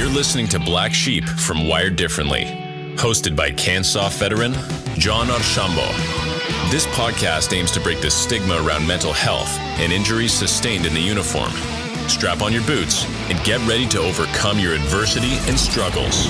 You're listening to Black Sheep from Wired Differently, hosted by CanSoft veteran John Archambault. This podcast aims to break the stigma around mental health and injuries sustained in the uniform. Strap on your boots and get ready to overcome your adversity and struggles.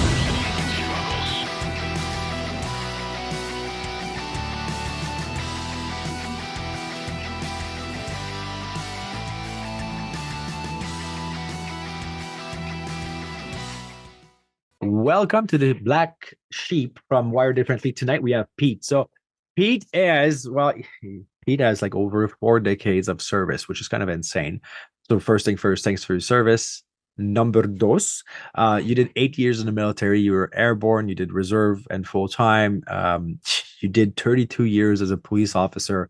Welcome to the Black Sheep from Wired Differently. Tonight we have Pete. So Pete has like over 4 decades of service, which is kind of insane. So first thing first, thanks for your service. Number dos, you did 8 years in the military. You were airborne, you did reserve and full-time. You did 32 years as a police officer.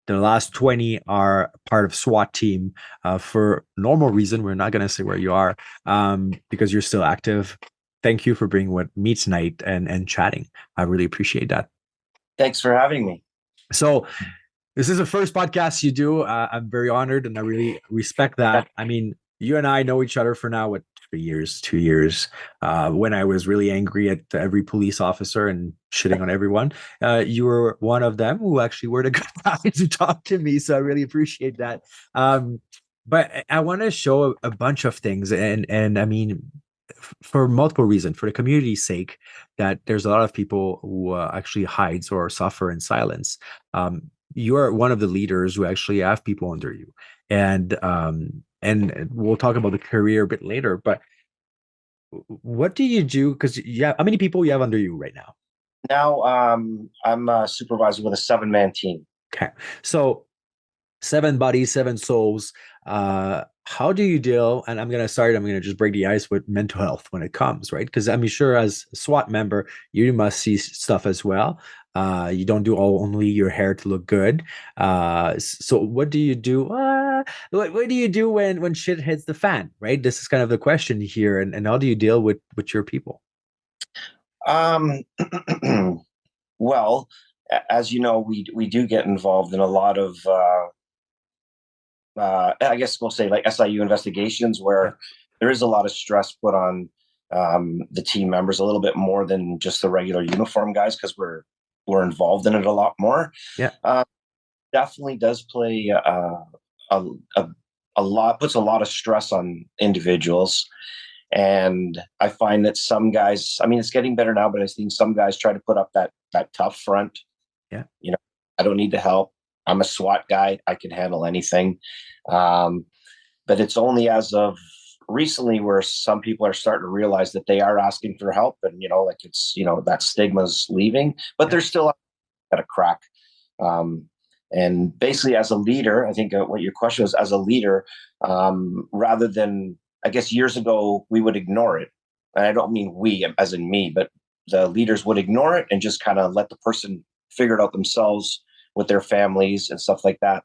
The last 20 are part of SWAT team for normal reason. We're not going to say where you are because you're still active. Thank you for being with me tonight and chatting. I really appreciate that. Thanks for having me. So this is the first podcast you do. I'm very honored and I really respect that. I mean, you and I know each other for now, 2 years. When I was really angry at every police officer and shitting on everyone, you were one of them who actually were the good guys who talked to me. So I really appreciate that. But I want to show a bunch of things. And I mean, for multiple reasons, for the community's sake, that there's a lot of people who actually hides or suffer in silence. You're one of the leaders who actually have people under you, and we'll talk about the career a bit later. But what do you do? Because how many people you have under you right now? Now, I'm a supervisor with a 7-man team. Okay, so 7 bodies, 7 souls. How do you deal? And I'm going to just break the ice with mental health when it comes, right? Because I'm sure as a SWAT member, you must see stuff as well. You don't do only your hair to look good. So what do you do? What do you do when shit hits the fan, right? This is kind of the question here. And how do you deal with your people? Well, as you know, we do get involved in a lot of I guess we'll say like SIU investigations where there is a lot of stress put on the team members, a little bit more than just the regular uniform guys, because we're involved in it a lot more. Definitely does play a lot, puts a lot of stress on individuals. And I find that some guys, I mean, it's getting better now, but I think some guys try to put up that tough front. You know, I don't need the help. I'm a SWAT guy. I can handle anything. But it's only as of recently where some people are starting to realize that they are asking for help, and, like it's, that stigma's leaving, but they're still at a crack. And basically as a leader, I think what your question was, as a leader, rather than, I guess years ago, we would ignore it. And I don't mean we as in me, but the leaders would ignore it and just kind of let the person figure it out themselves with their families and stuff like that.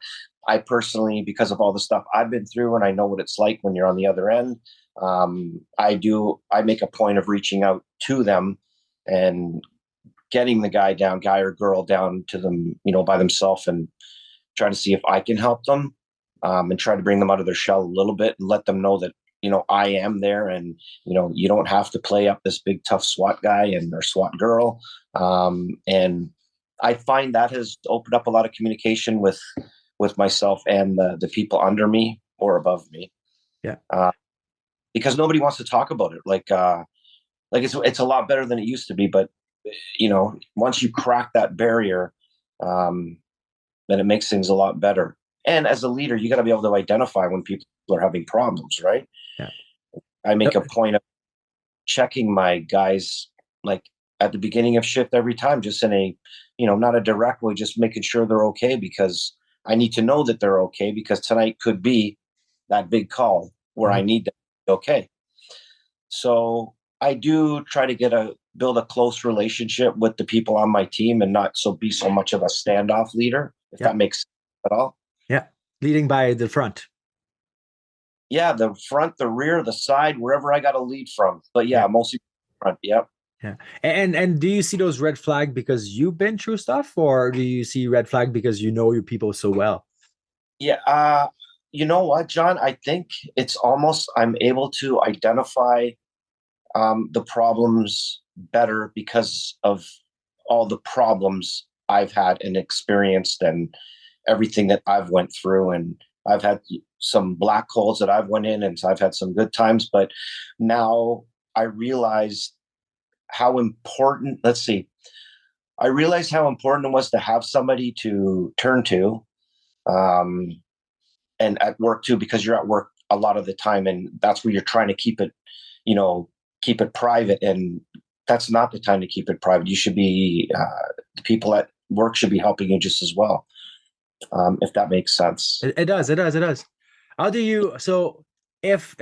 I personally, because of all the stuff I've been through, and I know what it's like when you're on the other end, I make a point of reaching out to them and getting the guy or girl down to them, by themselves, and try to see if I can help them, and try to bring them out of their shell a little bit and let them know that, I am there, and, you don't have to play up this big, tough SWAT guy or SWAT girl. And I find that has opened up a lot of communication with myself and the people under me or above me. Because nobody wants to talk about it. Like it's a lot better than it used to be. But, once you crack that barrier, then it makes things a lot better. And as a leader, you got to be able to identify when people are having problems, right? I make a point of checking my guys, like at the beginning of shift every time, just in a, not a direct way, just making sure they're okay, because I need to know that they're okay, because tonight could be that big call where I need to be okay. So I do try to build a close relationship with the people on my team, and not be so much of a standoff leader, if that makes sense at all. Leading by the front. The front, the rear, the side, wherever I got to lead from. But mostly front. Yeah. And do you see those red flag because you've been through stuff, or do you see red flag because you know your people so well? You know what, John? I think it's almost, I'm able to identify the problems better because of all the problems I've had and experienced and everything that I've went through. And I've had some black holes that I've went in, and so I've had some good times, but now I realized how important, let's see, I realized how important it was to have somebody to turn to, um, and at work too, because you're at work a lot of the time, and that's where you're trying to keep it, keep it private, and that's not the time to keep it private. You should be, the people at work should be helping you just as well, if that makes sense. It does. It does. It does. How do you? So, if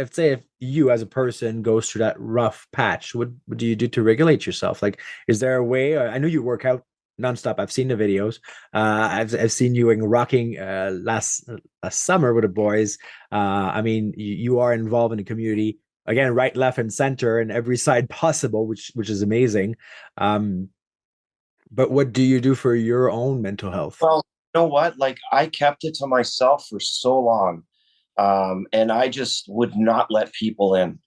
you as a person goes through that rough patch, what do you do to regulate yourself? Like, is there a way? I know you work out nonstop. I've seen the videos. I've seen you in rocking last summer with the boys. I mean, you are involved in the community again, right, left, and center, and every side possible, which is amazing. Um, but what do you do for your own mental health? Well, you know what? Like, I kept it to myself for so long, and I just would not let people in.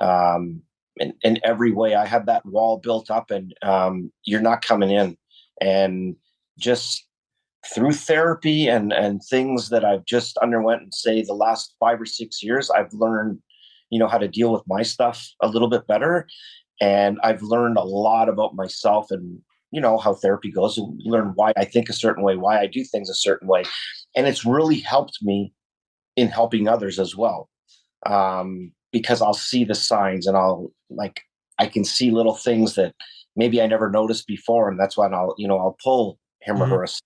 In every way, I had that wall built up, and you're not coming in. And just through therapy and things that I've just underwent, and say the last 5 or 6 years, I've learned, how to deal with my stuff a little bit better, and I've learned a lot about myself, and how therapy goes, and learn why I think a certain way, why I do things a certain way, and it's really helped me in helping others as well, because I'll see the signs, and I can see little things that maybe I never noticed before, and that's when I'll pull him or Mhm. her aside,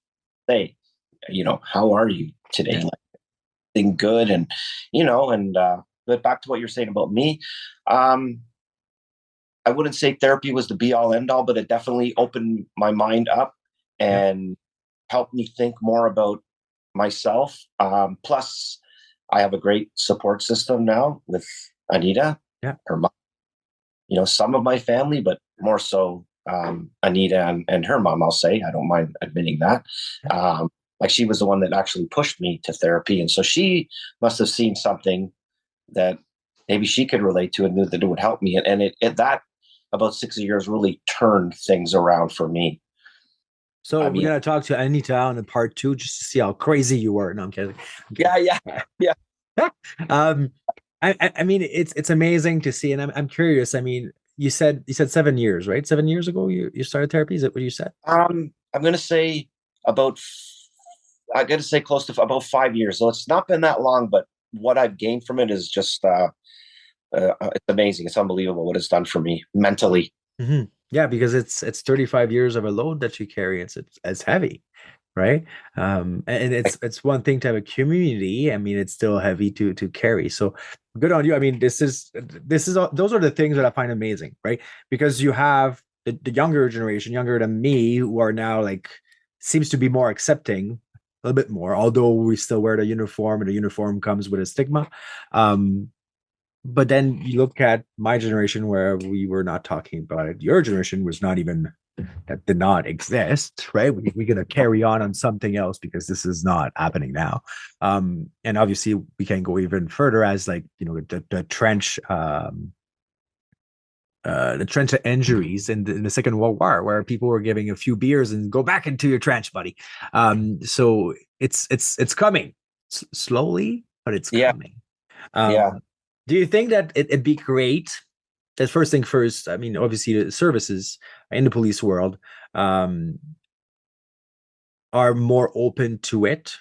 say, how are you today? Yeah. Like, thing good, and but back to what you're saying about me. um I wouldn't say therapy was the be all end all, but it definitely opened my mind up Yeah. and helped me think more about myself. Plus, I have a great support system now with Anita, Yeah. her mom, some of my family, but more so, Anita and her mom, I'll say. I don't mind admitting that. Yeah. Like, she was the one that actually pushed me to therapy. And so she must have seen something that maybe she could relate to and knew that it would help me. And that about 6 years really turned things around for me. So I we're mean, gonna talk to Anita on part two just to see how crazy you were. No, I'm kidding. I'm kidding. yeah, yeah, yeah. um, I mean it's amazing to see, and I'm curious. I mean, you said 7 years, right? 7 years ago you started therapy. Is that what you said? I'm gonna say about I gotta say close to about 5 years. So it's not been that long, but what I've gained from it is just it's amazing. It's unbelievable what it's done for me mentally. Hmm. Yeah, because it's 35 years of a load that you carry. It's heavy, right? And it's one thing to have a community. I mean, it's still heavy to carry. So good on you. I mean, those are the things that I find amazing, right? Because you have the younger generation, younger than me, who are now like seems to be more accepting a little bit more, although we still wear the uniform and the uniform comes with a stigma. But then you look at my generation where we were not talking about it. Your generation was not even that did not exist, right? We're going to carry on something else because this is not happening now. And obviously we can go even further as like, the trench of injuries in the Second World War, where people were giving a few beers and go back into your trench, buddy. So it's coming slowly, but it's Yeah, coming. yeah. Do you think that it'd be great? That first thing first, I mean, obviously the services in the police world um, are more open to it.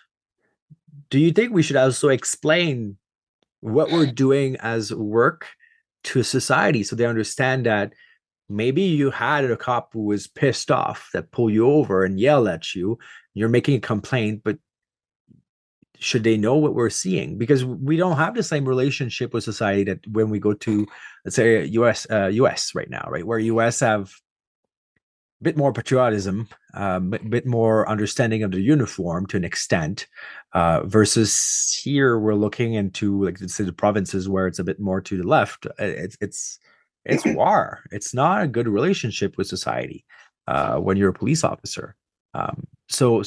Do you think we should also explain what we're doing as work to society so they understand that maybe you had a cop who was pissed off that pulled you over and yelled at you, you're making a complaint, but should they know what we're seeing? Because we don't have the same relationship with society that when we go to, let's say, US right now, right, where US have a bit more patriotism, bit more understanding of the uniform to an extent, versus here we're looking into, like, let's say, the provinces where it's a bit more to the left. It's war. It's not a good relationship with society when you're a police officer. So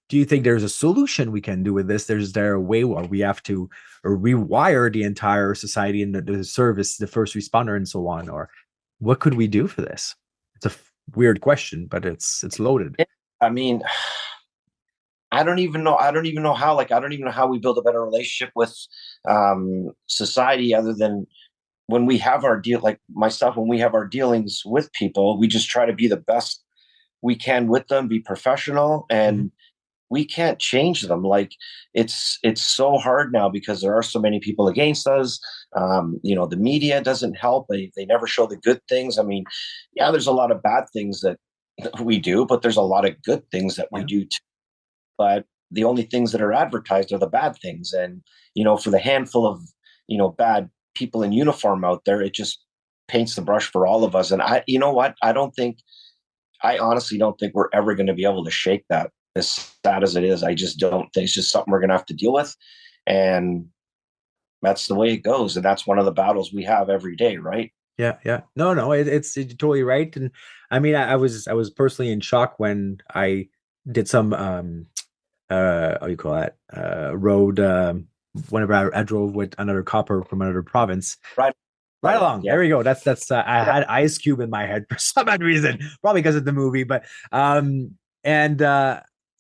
Do you think there's a solution we can do with this? Is there a way where we have to rewire the entire society and the service, the first responder, and so on, or what could we do for this? It's a weird question, but it's loaded. I mean, I don't even know. I don't even know how. Like, I don't even know how we build a better relationship with society, other than when we have our deal. Like myself, when we have our dealings with people, we just try to be the best we can with them, be professional, and we can't change them. Like it's so hard now because there are so many people against us. The media doesn't help. They never show the good things. I mean, yeah, there's a lot of bad things that we do, but there's a lot of good things that we do too. But the only things that are advertised are the bad things. And, for the handful of, bad people in uniform out there, it just paints the brush for all of us. And you know what? I honestly don't think we're ever going to be able to shake that, as sad as it is. I just don't think. It's just something we're going to have to deal with. And that's the way it goes. And that's one of the battles we have every day, right? Yeah. No, it's totally right. And I mean, I was personally in shock when I did some how do you call that, road, whenever I drove with another copper from another province. Right along. Yeah. There we go. That's I had Ice Cube in my head for some odd reason, probably because of the movie. But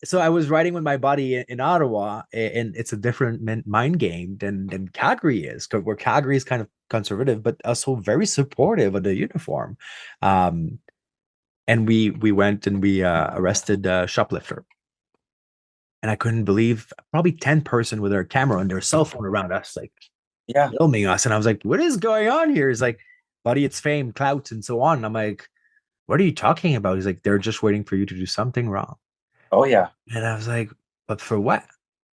so I was riding with my buddy in Ottawa, and it's a different mind game than Calgary is, where Calgary is kind of conservative, but also very supportive of the uniform. And we went and we arrested a shoplifter. And I couldn't believe probably 10 person with their camera and their cell phone around us, like filming us. And I was like, what is going on here? He's like, buddy, it's fame, clout, and so on. And I'm like, what are you talking about? He's like, they're just waiting for you to do something wrong. Oh, yeah. And I was like, but for what?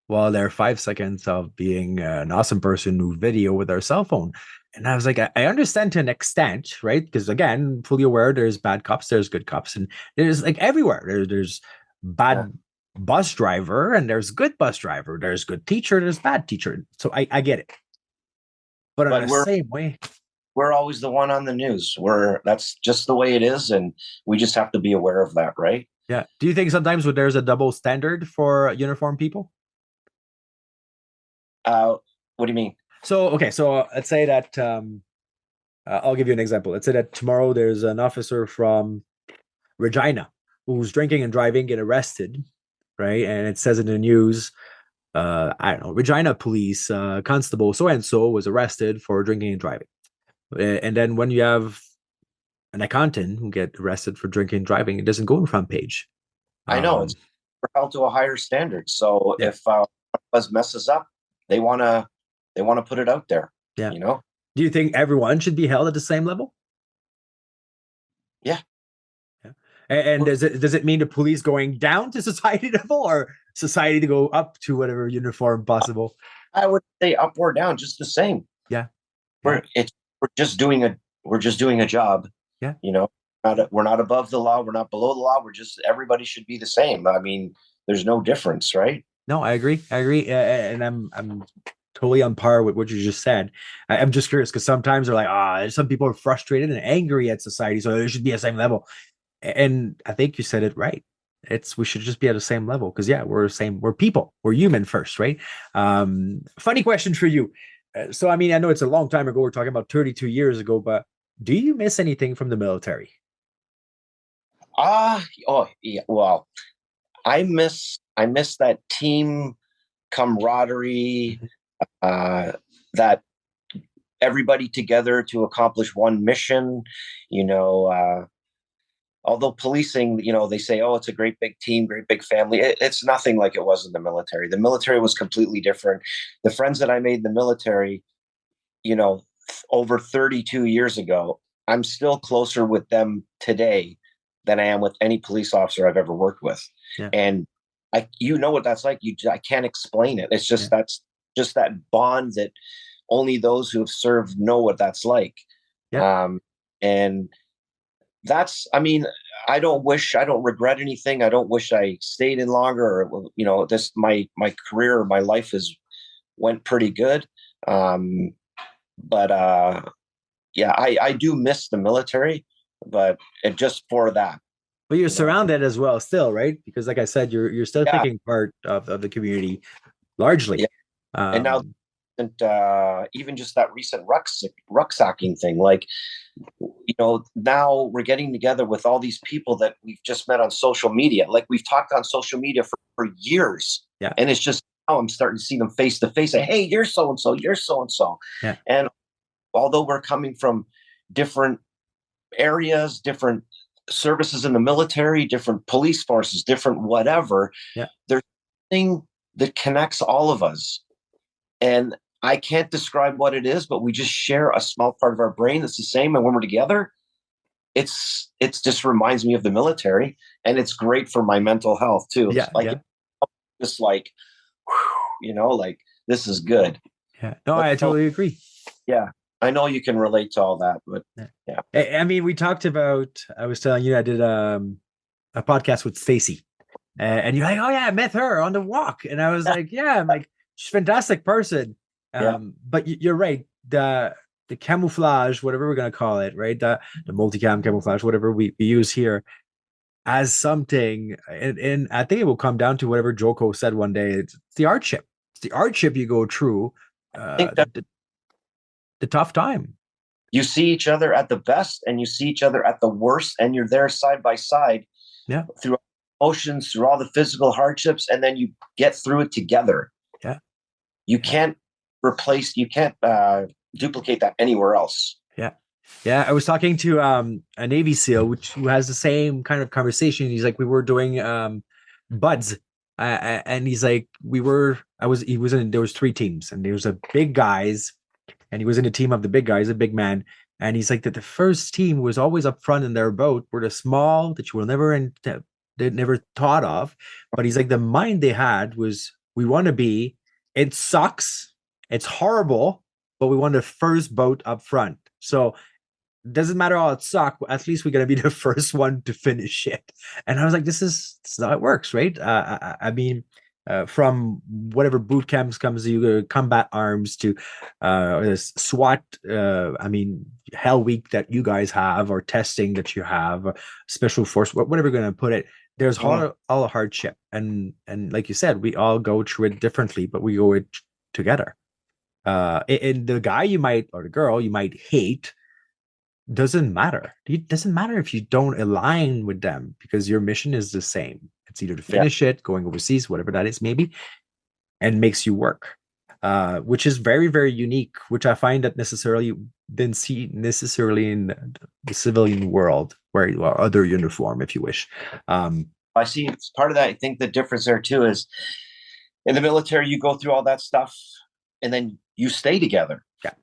Well, there are 5 seconds of being an awesome person who video with their cell phone. And I was like, I understand to an extent, right? Because again, fully aware there's bad cops, there's good cops, and there's like everywhere. There's bad bus driver and there's good bus driver. There's good teacher, there's bad teacher. So I get it. But in the same way, we're always the one on the news. That's just the way it is, and we just have to be aware of that, right? Yeah. Do you think sometimes there's a double standard for uniformed people? What do you mean? So let's say that I'll give you an example. Let's say that tomorrow there's an officer from Regina who's drinking and driving, get arrested, right? And it says in the news, I don't know, Regina police constable so and so was arrested for drinking and driving. And then when you have an accountant who get arrested for drinking and driving, it doesn't go on the front page. I know, it's held to a higher standard. So if us messes up, they want to put it out there. Yeah. Do you think everyone should be held at the same level? Yeah. And does it mean the police going down to society level, or society to go up to whatever uniform possible? I would say up or down, just the same. Yeah. We're just doing a job. Yeah. We're not above the law. We're not below the law. Everybody should be the same. I mean, there's no difference, right? No, I agree. And I'm totally on par with what you just said. I'm just curious because sometimes they're like, some people are frustrated and angry at society, so there should be a same level. And I think you said it right. We should just be at the same level because we're people, we're human first, right? Funny question for you. So I mean, I know it's a long time ago. We're talking about 32 years ago, but do you miss anything from the military? Yeah. Well, I miss that team camaraderie, that everybody together to accomplish one mission. Although policing, they say, oh, it's a great big team, great big family. It's nothing like it was in the military. The military was completely different. The friends that I made in the military, over 32 years ago, I'm still closer with them today than I am with any police officer I've ever worked with. Yeah. And what that's like. I can't explain it. It's just, that's just that bond that only those who have served know what that's like. Yeah. And that's, I mean, I don't regret anything. I don't wish I stayed in longer, or, my career or my life went pretty good. But I do miss the military, but just for that. But you're surrounded as well still, right? Because like I said, you're still Yeah, taking part of the community largely. yeah. And now, and even just that recent rucksacking thing, like, now we're getting together with all these people that we've just met on social media. Like, we've talked on social media for years. Yeah. And it's just now I'm starting to see them face to face. Say, hey, you're so and so, you're so and so. Yeah. And although we're coming from different areas, different services in the military, different police forces, different whatever, Yeah. there's thing that connects all of us. And I can't describe what it is, but we just share a small part of our brain that's the same. And when we're together, it's just reminds me of the military, and it's great for my mental health too. Yeah. Like, Yeah. just like, like, this is good. Yeah. No, I totally agree. Yeah. I know you can relate to all that, but yeah. I mean, we talked about, I was telling you, I did a podcast with Stacy, and you're like, oh yeah, I met her on the walk. And I was like, yeah, I'm like, she's a fantastic person. But you're right. The camouflage, whatever we're going to call it, right? The multicam camouflage, whatever we use here, as something, and I think it will come down to whatever Joko said one day. It's the hardship. It's the hardship you go through, I think that the tough time. You see each other at the best and you see each other at the worst, and you're there side by side. Yeah. Through emotions, through all the physical hardships, and then you get through it together. Yeah. You can't duplicate that anywhere else. Yeah. Yeah. I was talking to a Navy SEAL, who has the same kind of conversation. He's like, we were doing buds. And he's like, there was 3 teams, and there was a big guys, and he was in a team of the big guys, a big man. And he's like that the first team was always up front in their boat, were the small that you will never thought of. But he's like, the mind they had was, we want to be, it sucks, it's horrible, but we want the first boat up front. So it doesn't matter how it sucks, at least we're going to be the first one to finish it. And I was like, this is how it works, right? I mean, from whatever boot camps comes, you combat arms to SWAT, I mean, Hell Week that you guys have, or testing that you have, special force, whatever you're going to put it. There's all a hardship, and like you said, we all go through it differently, but we go it together. And the guy or the girl you might hate doesn't matter. It doesn't matter if you don't align with them, because your mission is the same. It's either to finish it, going overseas, whatever that is, maybe, and makes you work, which is very, very unique, which I find that didn't see necessarily in the civilian world, or other uniform, if you wish. I see it's part of that. I think the difference there too is, in the military, you go through all that stuff and then you stay together. Yeah.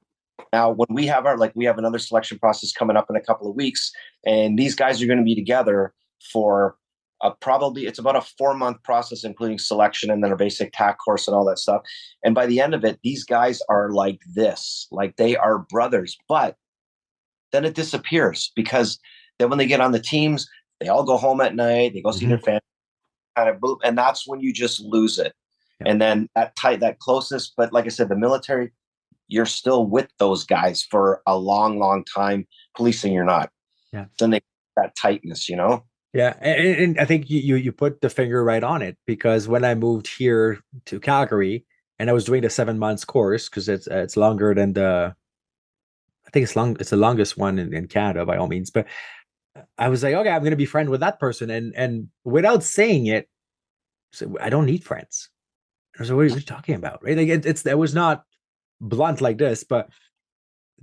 Now, when we have another selection process coming up in a couple of weeks, and these guys are going to be together for probably, it's about a 4-month process, including selection and then a basic TAC course and all that stuff. And by the end of it, these guys are like this, like they are brothers. But then it disappears, because then when they get on the teams, they all go home at night, they go see their family, kind of, and that's when you just lose it. Yeah. And then that closeness. But like I said, the military, you're still with those guys for a long, long time. Policing, you're not. Yeah. Then they that tightness, Yeah, and I think you put the finger right on it, because when I moved here to Calgary and I was doing the 7 months course, because it's longer than I think it's the longest one in Canada by all means, but I was like, okay, I'm going to be friend with that person, and without saying it, so I don't need friends. I was like, what are you talking about, right? Like it was not blunt like this, but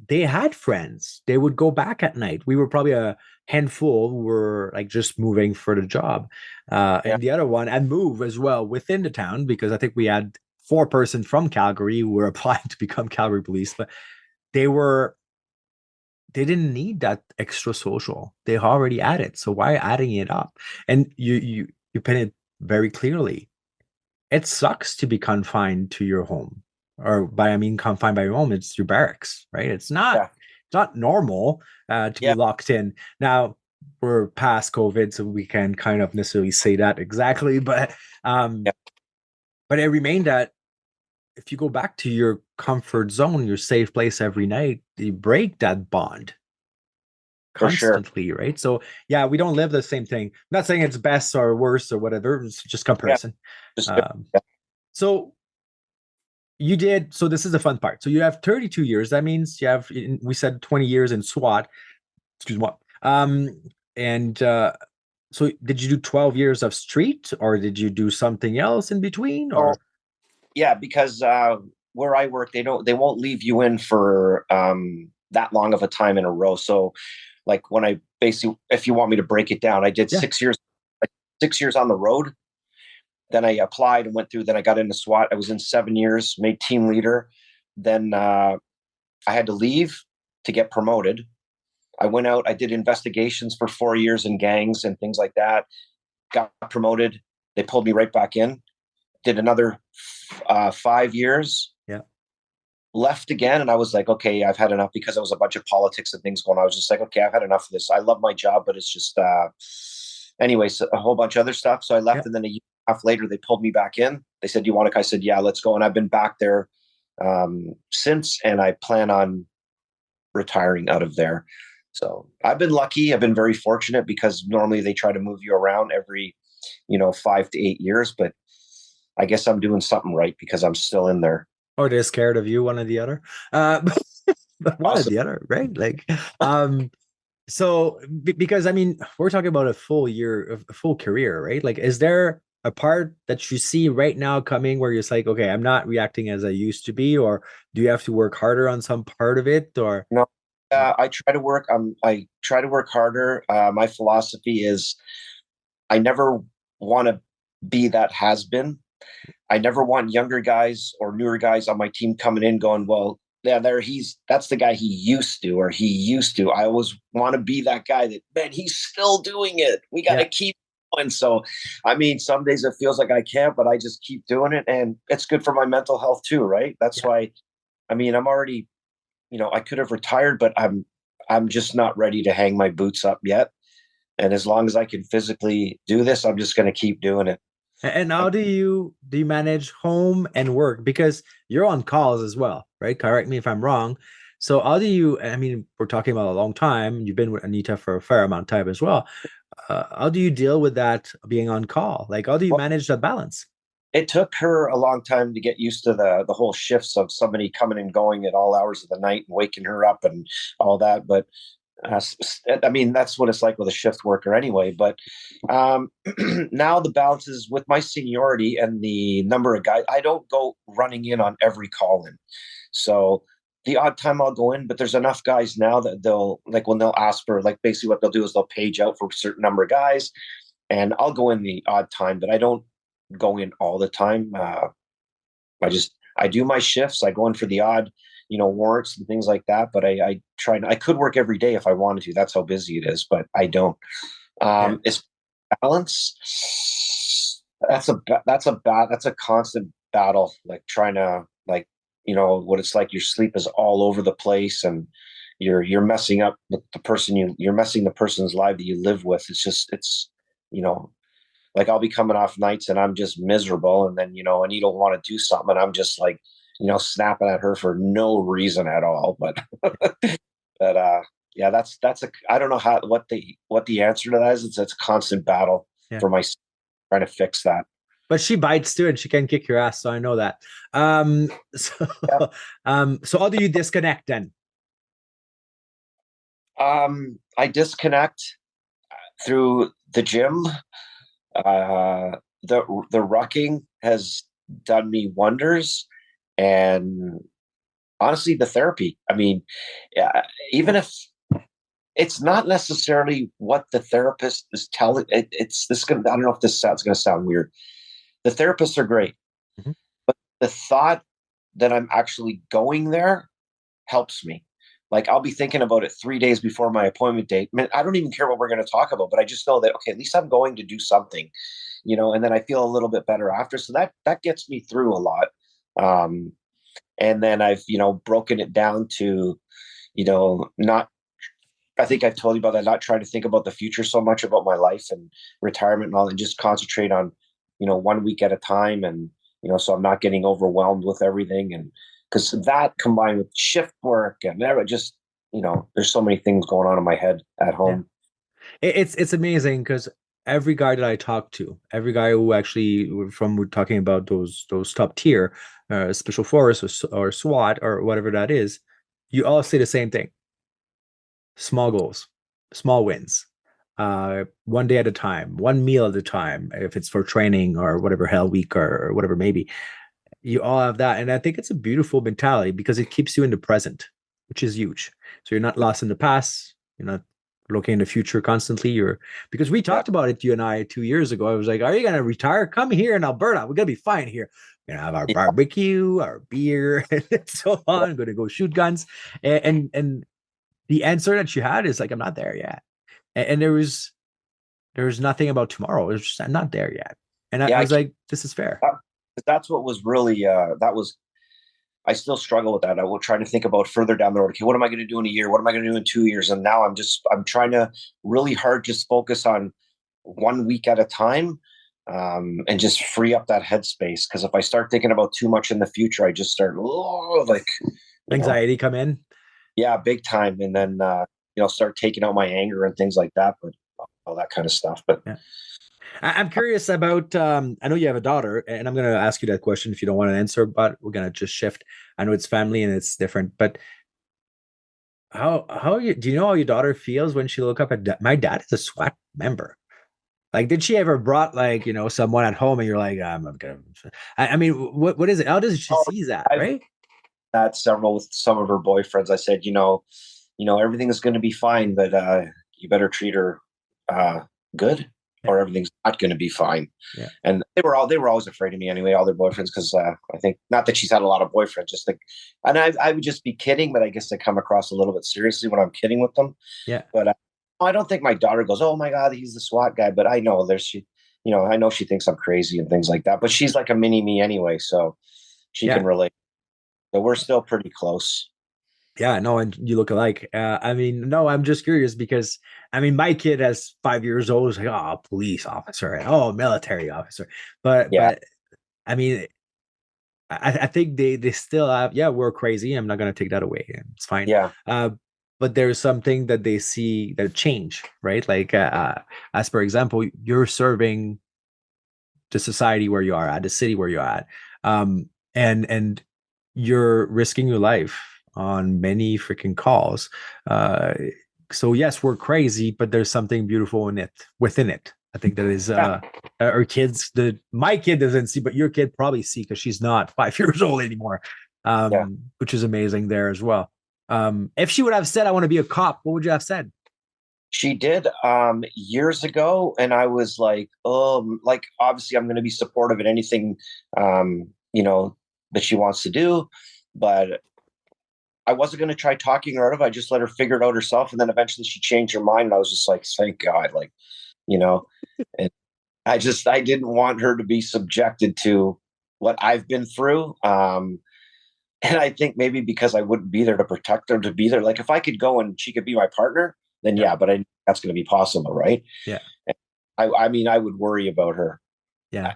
they had friends. They would go back at night. We were probably a handful who were like just moving for the job. And the other one, and move as well within the town, because I think we had 4 persons from Calgary who were applying to become Calgary police, but they didn't need that extra social. They already had it. So why adding it up? And you put it very clearly. It sucks to be confined to your home. Or confined by your home, it's your barracks, right? It's not normal to be locked in. Now we're past COVID, so we can kind of necessarily say that exactly, but it remained that if you go back to your comfort zone, your safe place every night, you break that bond. For sure. constantly, right? So yeah, we don't live the same thing. I'm not saying it's best or worse or whatever. It's just Yeah. comparison. Just, Um, yeah. so you did. So this is the fun part. So you have 32 years. That means you have. We said 20 years in SWAT. Excuse me. And so did you do 12 years of street, or did you do something else in between, So, or? yeah, because where I work, they won't leave you in for that long of a time in a row. So like when I basically, if you want me to break it down, I did Yeah. 6 years, like 6 years on the road. Then I applied and went through. Then I got into SWAT. I was in 7 years, made team leader. Then I had to leave to get promoted. I went out. I did investigations for 4 years in gangs and things like that. Got promoted. They pulled me right back in. Did another 5 years. Yeah. Left again, and I was like, okay, I've had enough, because there was a bunch of politics and things going on. I was just like, okay, I've had enough of this. I love my job, but it's just anyways, a whole bunch of other stuff. So I left, Yeah. and then a year and a half later, they pulled me back in. They said, "Do you want to?" I said, "Yeah, let's go." And I've been back there since, and I plan on retiring out of there. So I've been lucky. I've been very fortunate, because normally they try to move you around every 5 to 8 years, but I guess I'm doing something right because I'm still in there. Or they're scared of you, one or the other. But one or Also, the other, right? Like, so because I mean, we're talking about a full year, a full career, right? Like, is there a part that you see right now coming where you're just like, okay, I'm not reacting as I used to be, or do you have to work harder on some part of it, or? no, I try to work. I try to work harder. My philosophy is I never want to be that has been. I never want younger guys or newer guys on my team coming in going, well, yeah, that's the guy he used to, or he used to. I always want to be that guy that, man, he's still doing it. We got to Yeah. keep going. So, I mean, some days it feels like I can't, but I just keep doing it. And it's good for my mental health too, right? That's Yeah. why, I mean, I'm already, I could have retired, but I'm just not ready to hang my boots up yet. And as long as I can physically do this, I'm just going to keep doing it. And how do you manage home and work? Because you're on calls as well, right? Correct me if I'm wrong. So how do you, I mean, we're talking about a long time. You've been with Anita for a fair amount of time as well. How do you deal with that being on call? Like, how do you Well, manage that balance? it took her a long time to get used to the whole shifts of somebody coming and going at all hours of the night and waking her up and all that. But I mean, that's what it's like with a shift worker anyway. But now the balance is with my seniority and the number of guys. I don't go running in on every call in. So the odd time I'll go in, but there's enough guys now that they'll, like, when they'll ask for, like, basically what they'll do is they'll page out for a certain number of guys, and I'll go in the odd time, but I don't go in all the time. I do my shifts. I go in for the odd, warrants and things like that. But I try. I could work every day if I wanted to. That's how busy it is. But I don't. Yeah. It's balance. That's a constant battle. Like trying to, like, what it's like. Your sleep is all over the place, and you're messing up the person you're messing the person's life that you live with. It's you know like I'll be coming off nights and I'm just miserable, and then Anita will want to do something, and I'm just like, snapping at her for no reason at all. But but yeah, that's a I don't know what the answer to that is. It's a constant battle Yeah. for my trying to fix that. But she bites too, and she can kick your ass. So I know that. So, Yeah. so how do you disconnect then? I disconnect through the gym. The rucking has done me wonders, and honestly, the therapy. I mean, even if it's not necessarily what the therapist is telling, it's this. I don't know if this sounds going to sound weird. The therapists are great, Mhm. but the thought that I'm actually going there helps me. Like I'll be thinking about it 3 days before my appointment date. Man, I don't even care what we're going to talk about, but I just know that, okay, at least I'm going to do something, and then I feel a little bit better after. So that gets me through a lot. Um, and then I've, broken it down to, not, I think I've told you about that, not trying to think about the future so much about my life and retirement and all, and just concentrate on, 1 week at a time. And, so I'm not getting overwhelmed with everything. And because that combined with shift work and just, there's so many things going on in my head at home. It's amazing because every guy that I talk to, every guy who actually we're talking about those top tier special forces or SWAT or whatever that is, you all say the same thing: small goals, small wins, one day at a time, one meal at a time. If it's for training or whatever hell week or whatever maybe, you all have that, and I think it's a beautiful mentality because it keeps you in the present, which is huge. So you're not lost in the past. You're not looking in the future constantly. You're because we talked about it, you and I, 2 years ago. I was like, "Are you gonna retire? Come here in Alberta. We're gonna be fine here. We're gonna have our barbecue, our beer, and so on. Going to go shoot guns." And the answer that you had is like, "I'm not there yet." And there was nothing about tomorrow. It was just I'm not there yet. And I was like, "This is fair." That's what was really that was. I still struggle with that. I will try to think about further down the road. Okay, what am I going to do in a year? What am I going to do in 2 years? And now I'm trying to really hard just focus on 1 week at a time, and just free up that headspace. Because if I start thinking about too much in the future, I just start anxiety come in. Yeah, big time. And then start taking out my anger and things like that. But all that kind of stuff. But yeah. I'm curious about, I know you have a daughter, and I'm going to ask you that question if you don't want to answer, but we're going to just shift. I know it's family and it's different, but do you know how your daughter feels when she look up at my dad is a SWAT member? Like, did she ever brought someone at home and you're like, I'm not gonna, I mean, what is it? How does she see that? Right. Had several with some of her boyfriends. I said, everything is going to be fine, but you better treat her good, or everything's not going to be fine. Yeah. And they were always afraid of me anyway, all their boyfriends, because I think not that she's had a lot of boyfriends, just like, and I would just be kidding, but I guess they come across a little bit seriously when I'm kidding with them. Yeah. But I don't think my daughter goes, "Oh my God, he's the SWAT guy." But I know I know she thinks I'm crazy and things like that. But she's like a mini me anyway, so she can relate. So we're still pretty close. Yeah, no, and you look alike. I mean, no, I'm just curious because I mean, my kid has 5 years old. Is like, oh, police officer, and oh, military officer. But I mean, I think they still have. Yeah, we're crazy. I'm not gonna take that away. It's fine. Yeah. But there's something that they see that change, right? Like, as for example, you're serving the society where you are at, the city where you're at, and you're risking your life on many freaking calls. So yes, we're crazy, but there's something beautiful within it. I think that is our kids. My kid doesn't see, but your kid probably see because she's not 5 years old anymore, which is amazing there as well. If she would have said, "I want to be a cop," what would you have said? She did years ago, and I was like, like obviously I'm going to be supportive in anything that she wants to do, but I wasn't going to try talking her out of it. I just let her figure it out herself, and then eventually she changed her mind, and I was just like, thank God, and I didn't want her to be subjected to what I've been through. And I think maybe because I wouldn't be there to protect her, to be there, like if I could go and she could be my partner, then but that's going to be possible, right? Yeah. I mean, I would worry about her. Yeah.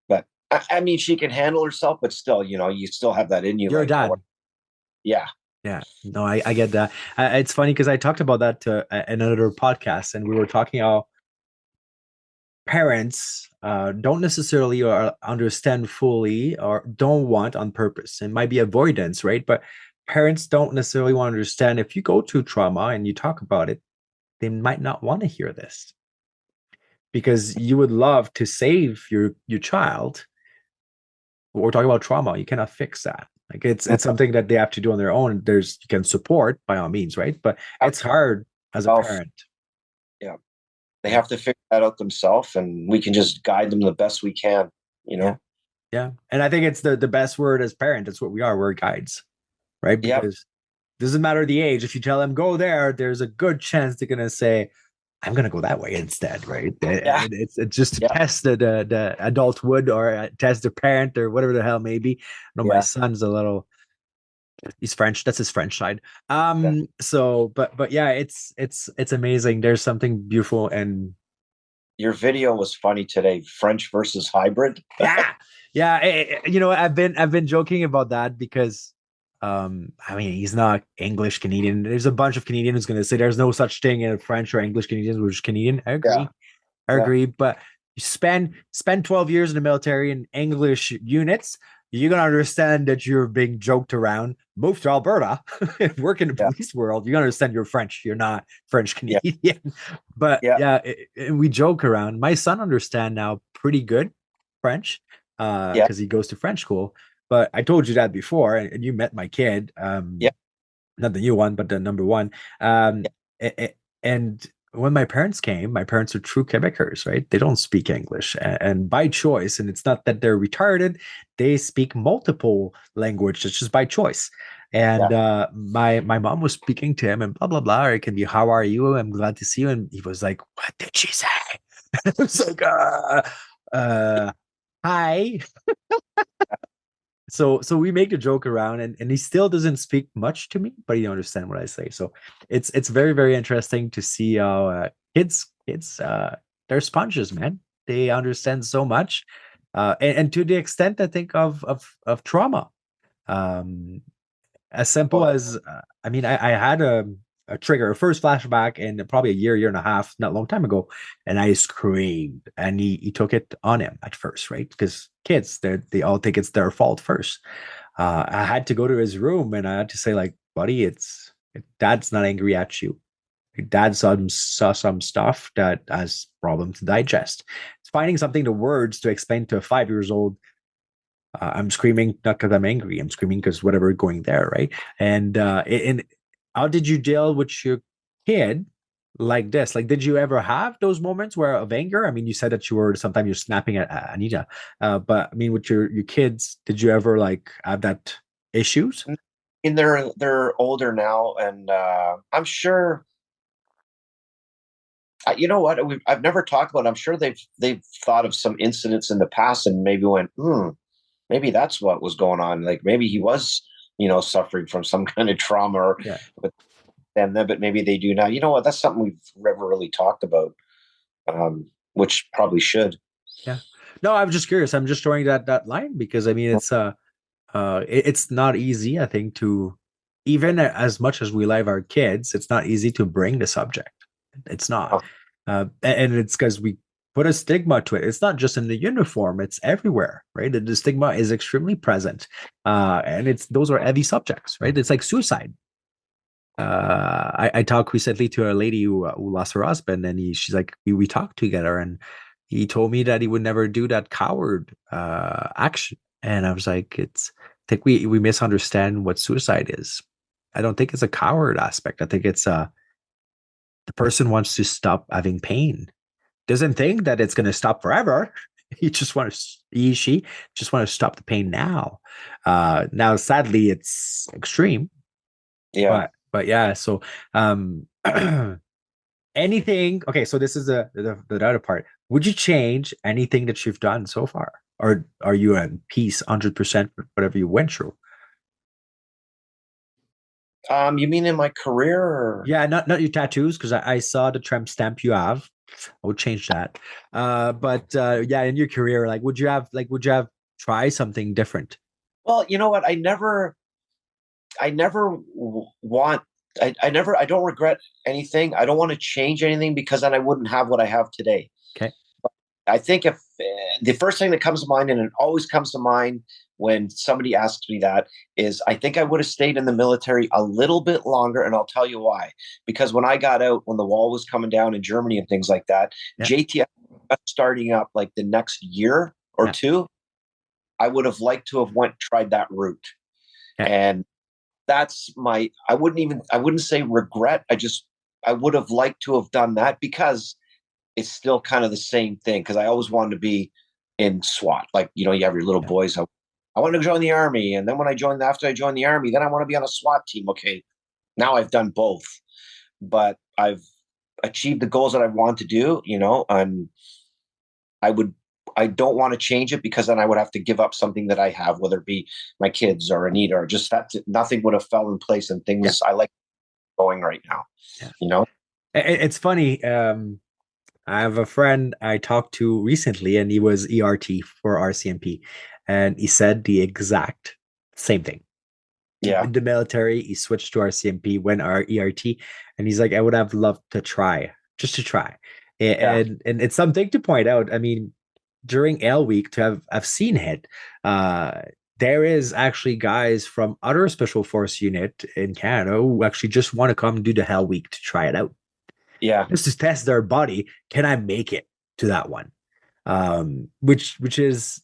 But I mean, she can handle herself, but still, you still have that in you. You're a dad. Yeah. Yeah. No, I get that. It's funny because I talked about that to another podcast, and we were talking how parents don't necessarily understand fully or don't want on purpose. It might be avoidance, right? But parents don't necessarily want to understand if you go through trauma and you talk about it, they might not want to hear this because you would love to save your child. But we're talking about trauma. You cannot fix that. Like it's something that they have to do on their own. You can support by all means, right? But it's hard as a parent. Yeah. They have to figure that out themselves, and we can just guide them the best we can, Yeah. And I think it's the best word as parent. That's what we are. We're guides, right? Because it doesn't matter the age. If you tell them go there, there's a good chance they're going to say, I'm going to go that way instead, right? Yeah. It's just to test the adulthood or test the parent or whatever the hell maybe. My son's he's French. That's his French side. So, but yeah, it's amazing. There's something beautiful. And your video was funny today. French versus hybrid. Yeah. I've been joking about that because I mean, he's not English Canadian. There's a bunch of Canadians who's going to say there's no such thing in French or English Canadians, which is Canadian. I agree. Yeah. I Yeah. agree. But you spend 12 years in the military in English units, you're gonna understand that you're being joked around. Move to Alberta and work in the Yeah. police world. You understand you're French. You're not French Yeah. Canadian. But Yeah. yeah, and we joke around. My son understand now pretty good French Yeah. because he goes to French school. But I told you that before, and you met my kid. Yeah. Not the new one, but the number one. Yeah. And when my parents came, my parents are true Quebecers, right? They don't speak English, and by choice. And it's not that they're retarded; they speak multiple languages. It's just by choice. And Yeah. my mom was speaking to him, and blah blah blah. Or it can be, "How are you? I'm glad to see you." And he was like, "What did she say?" I was like, uh, "Hi." So we make the joke around, and he still doesn't speak much to me, but he understands what I say. So it's very, very interesting to see how kids they're sponges, man. They understand so much, and to the extent I think of trauma. Um, as simple Oh, as I mean, I had a trigger, a first flashback in probably a year and a half, not a long time ago, and I screamed, and he took it on him at first, right? Because kids, they all think it's their fault first. I had to go to his room and I had to say, like, buddy, dad's not angry at you. Dad saw some stuff that has problem to digest. It's finding something, the words to explain to a 5 years old. I'm screaming not because I'm angry. I'm screaming because whatever going there, right? And how did you deal with your kid like this? Like, did you ever have those moments where of anger? I mean, you said that you were sometimes you're snapping at Anita, but I mean, with your kids, did you ever like have that issues? and they're older now, and I'm sure. You know what? I've never talked about it. I'm sure they've thought of some incidents in the past and maybe went, maybe that's what was going on. Like maybe he was, suffering from some kind of trauma, Yeah, but but maybe they do now. You know what? That's something we've never really talked about, which probably should. yeah. No, I'm just curious. I'm just throwing that line because I mean, it's not easy. I think to even as much as we love our kids, it's not easy to bring the subject. It's not, and it's because we put a stigma to it. It's not just in the uniform; it's everywhere, right? The stigma is extremely present, and it's those are heavy subjects, right? It's like suicide. I talked recently to a lady who lost her husband, and she's like, we talked together, and he told me that he would never do that coward action, and I was like, I think we misunderstand what suicide is. I don't think it's a coward aspect. I think it's the person wants to stop having pain. Doesn't think that it's going to stop forever. She just want to stop the pain now. Now, sadly, it's extreme, Yeah. but yeah. So, anything? Okay, so this is the other part. Would you change anything that you've done so far, or are you at peace 100% with whatever you went through? You mean in my career? Yeah, not your tattoos because I saw the tramp stamp you have. I would change that. But yeah, in your career, like, would you have try something different? Well, you know what? I never want. I don't regret anything. I don't want to change anything because then I wouldn't have what I have today. Okay. I think if the first thing that comes to mind, and it always comes to mind when somebody asks me that, is I think I would have stayed in the military a little bit longer, and I'll tell you why. Because when I got out, when the wall was coming down in Germany and things like that, Yeah. JTF starting up like the next year or Yeah. two, I would have liked to have tried that route. Yeah. And that's I wouldn't say regret. I would have liked to have done that because it's still kind of the same thing. Cause I always wanted to be in SWAT. Like, you have your little Yeah. boys. I wanted to join the army. And then after I joined the army, then I want to be on a SWAT team. Okay. Now I've done both, but I've achieved the goals that I want to do, and I would, I don't want to change it because then I would have to give up something that I have, whether it be my kids or Anita or just that nothing would have fell in place and Yeah. things I like going right now, Yeah. It's funny. I have a friend I talked to recently, and he was ERT for RCMP, and he said the exact same thing. Yeah. in the military. He switched to our CMP, went our ERT, and he's like, I would have loved to try, just to try. And it's something to point out. I mean, during L week to have seen it, there is actually guys from other special force unit in Canada who actually just want to come do the Hell Week to try it out. Yeah. Just to test their body. Can I make it to that one? Which is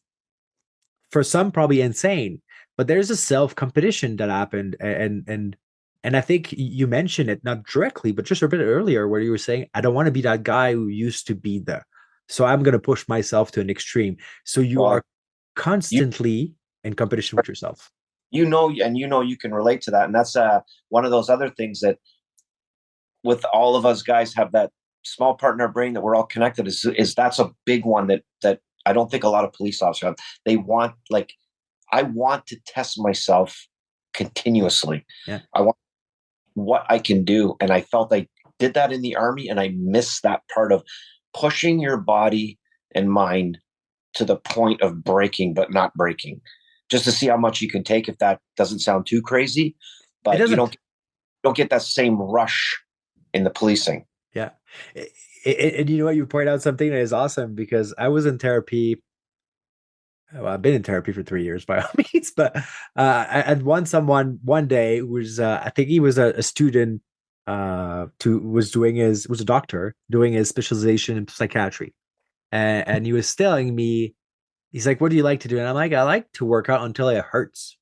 for some probably insane, but there's a self competition that happened, and I think you mentioned it not directly, but just a bit earlier, where you were saying, I don't want to be that guy who used to be there, so I'm going to push myself to an extreme. So you Well, are constantly in competition with yourself. You can relate to that, and that's one of those other things that, with all of us guys, have that small part in our brain that we're all connected. Is that's a big one that I don't think a lot of police officers have. They want, like, I want to test myself continuously. Yeah. I want what I can do. And I felt I did that in the Army, and I missed that part of pushing your body and mind to the point of breaking, but not breaking, just to see how much you can take, if that doesn't sound too crazy. But you don't get that same rush in the policing. Yeah. And you know what? You point out something that is awesome, because I was in therapy. Well, I've been in therapy for 3 years by all means, but I had someone one day who was, I think he was a student, was a doctor doing his specialization in psychiatry. And he was telling me, he's like, what do you like to do? And I'm like, I like to work out until it hurts.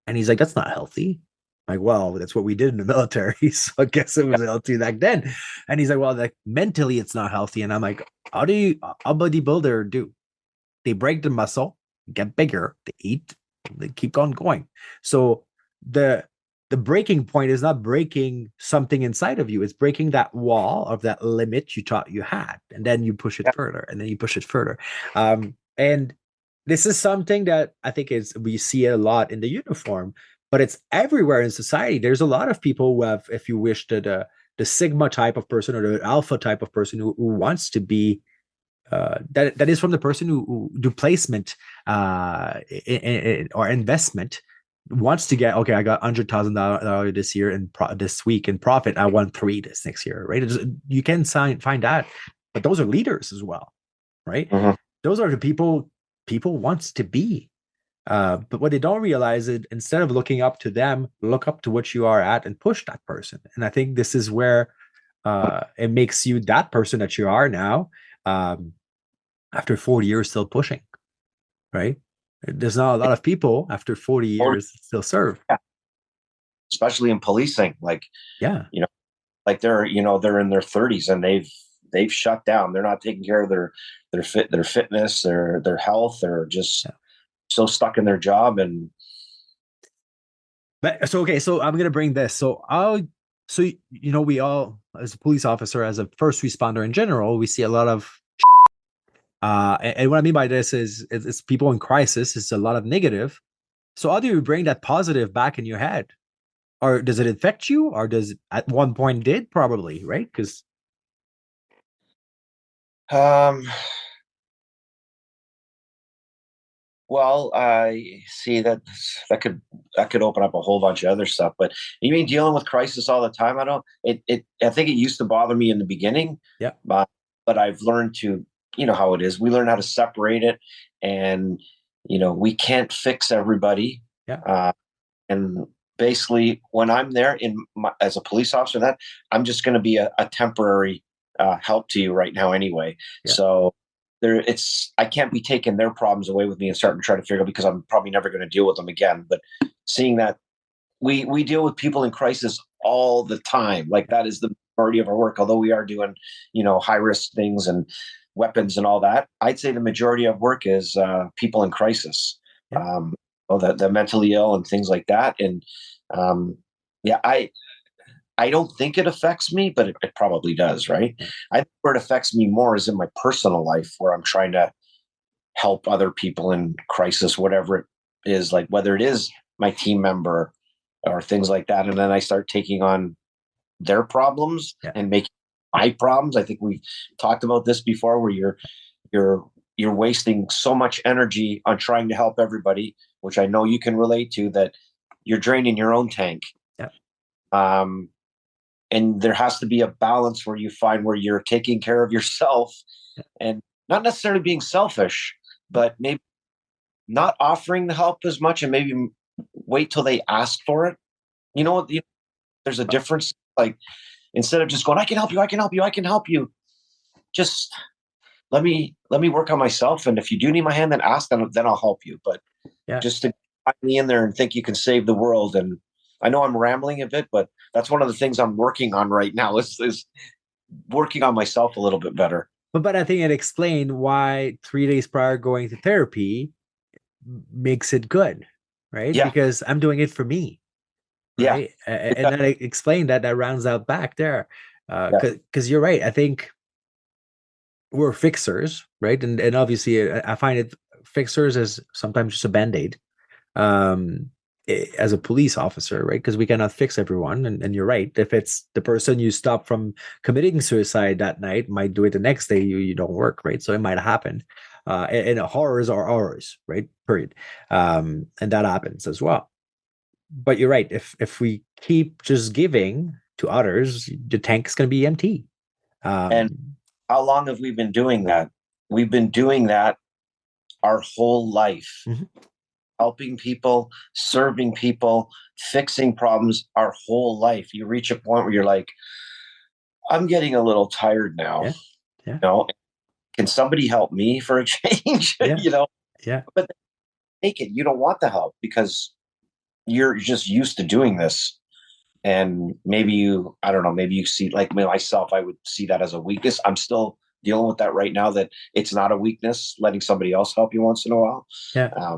And he's like, that's not healthy. I'm like, well, that's what we did in the military. So I guess it was healthy back then. And he's like, well, like, mentally it's not healthy. And I'm like, how bodybuilder do? They break the muscle, get bigger, they eat, they keep on going. So the breaking point is not breaking something inside of you. It's breaking that wall of that limit you thought you had. And then you push it further, and then you push it further. And this is something that I think we see a lot in the uniform, but it's everywhere in society. There's a lot of people who have, if you wish, the Sigma type of person or the Alpha type of person who wants to be, that is from the person who do placement or investment, wants to get, okay, I got $100,000 this year and this week in profit. I want 3 this next year, right? You can find that, but those are leaders as well, right? Mm-hmm. Those are the people wants to be. But what they don't realize is, instead of looking up to them, look up to what you are at and push that person. And I think this is where it makes you that person that you are now, after 40 years still pushing, right? There's not a lot of people after 40 years still serve. Yeah. Especially in policing. Like, yeah, like they're in their 30s and they've shut down. They're not taking care of their fitness, their health. They're just so stuck in their job. And okay, so I'm gonna bring this. So we all, as a police officer, as a first responder in general, we see a lot of and what I mean by this is it's people in crisis. It's a lot of negative. So how do you bring that positive back in your head? Or does it affect you? Or does it at one point did? Probably, right? Because well, I see that could open up a whole bunch of other stuff. But you mean dealing with crisis all the time? I think it used to bother me in the beginning. Yeah. But I've learned to, how it is. We learn how to separate it, and we can't fix everybody. Yeah. And basically, when I'm there as a police officer, that I'm just going to be a temporary help to you right now anyway. Yeah. So I can't be taking their problems away with me and starting to try to figure out, because I'm probably never going to deal with them again. But seeing that we deal with people in crisis all the time, like that is the majority of our work. Although we are doing, high risk things and weapons and all that, I'd say the majority of work is people in crisis. Yeah. The mentally ill and things like that. And I don't think it affects me, but it probably does, right? I think where it affects me more is in my personal life, where I'm trying to help other people in crisis, whatever it is, like whether it is my team member or things like that. And then I start taking on their problems and making my problems. I think we've talked about this before, where you're wasting so much energy on trying to help everybody, which I know you can relate to, that you're draining your own tank. Yeah. And there has to be a balance where you find where you're taking care of yourself and not necessarily being selfish, but maybe not offering the help as much and maybe wait till they ask for it. You know what? There's a difference. Like, instead of just going, I can help you, I can help you, I can help you. Just let me work on myself. And if you do need my hand, then ask, then I'll help you. But just to find me in there and think you can save the world. And I know I'm rambling a bit, but that's one of the things I'm working on right now is working on myself a little bit better. But I think it explained why 3 days prior going to therapy makes it good, right? Yeah. Because I'm doing it for me, right? Yeah. And then I explained that rounds out back there. Because you're right. I think we're fixers, right? And obviously I find it fixers as sometimes just a band-aid. As a police officer, right? Because we cannot fix everyone. And you're right. If it's the person you stop from committing suicide that night, might do it the next day, you don't work, right? So it might happen. And horrors are horrors, right? Period. And that happens as well. But you're right. If we keep just giving to others, the tank is going to be empty. And how long have we been doing that? We've been doing that our whole life. Mm-hmm. Helping people, serving people, fixing problems our whole life. You reach a point where you're like, I'm getting a little tired now. Yeah. You know, can somebody help me for a change? You know? Yeah. But take it. You don't want the help because you're just used to doing this. And maybe I don't know, maybe you see, like myself, I would see that as a weakness. I'm still dealing with that right now, that it's not a weakness, letting somebody else help you once in a while. Yeah.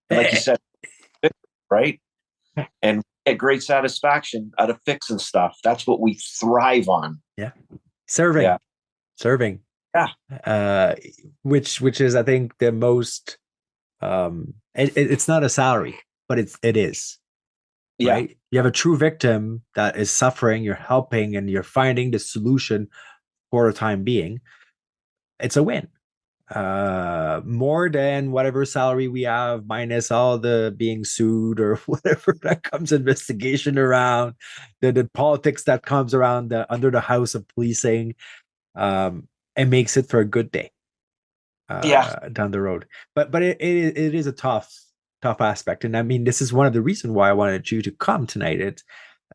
Like you said, right? And get great satisfaction out of fixing stuff. That's what we thrive on. Yeah. Serving. Yeah. Which is, I think, the most, it's not a salary, but it is. Yeah. Right? You have a true victim that is suffering, you're helping, and you're finding the solution for the time being. It's a win. More than whatever salary we have, minus all the being sued or whatever that comes investigation around, the politics that comes around under the house of policing. It makes it for a good day down the road. But it is a tough aspect. And I mean, this is one of the reasons why I wanted you to come tonight.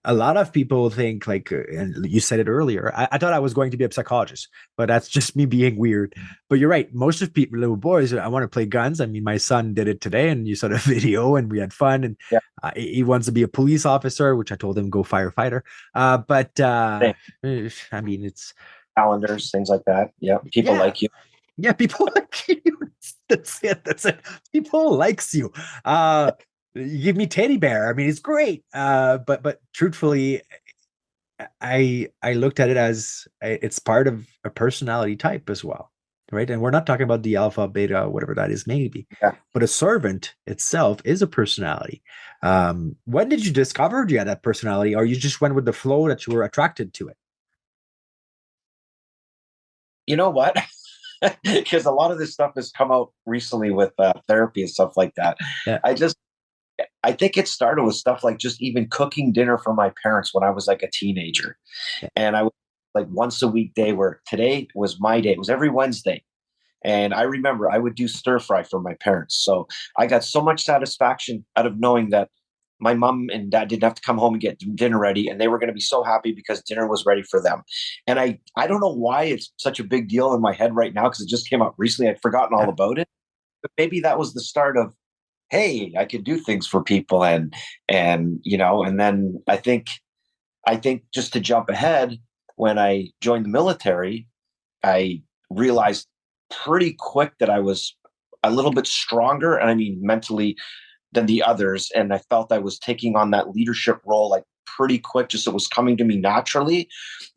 A lot of people think, like, and you said it earlier, I thought I was going to be a psychologist, but that's just me being weird. But you're right. Most of people, little boys, I want to play guns. I mean, my son did it today, and you saw the video, and we had fun. And he wants to be a police officer, which I told him go firefighter. But I mean, it's calendars, things like that. Yeah, people like you. Yeah, people like you. That's it. People likes you. You give me teddy bear. I mean, it's great. But truthfully, I looked at it as it's part of a personality type as well, right? And we're not talking about the alpha, beta, whatever that is, maybe. Yeah. But a servant itself is a personality. When did you discover you had that personality, or you just went with the flow that you were attracted to it? You know what? Because a lot of this stuff has come out recently with therapy and stuff like that. Yeah. I think it started with stuff like just even cooking dinner for my parents when I was like a teenager. Yeah. And I was like once a week day, where today was my day. It was every Wednesday. And I remember I would do stir fry for my parents. So I got so much satisfaction out of knowing that my mom and dad didn't have to come home and get dinner ready, and they were going to be so happy because dinner was ready for them. And I don't know why it's such a big deal in my head right now, because it just came up recently. I'd forgotten all about it. But maybe that was the start of, hey, I could do things for people. And you know, and then I think just to jump ahead, when I joined the military, I realized pretty quick that I was a little bit stronger, and I mean mentally, than the others. And I felt I was taking on that leadership role like pretty quick, just it was coming to me naturally.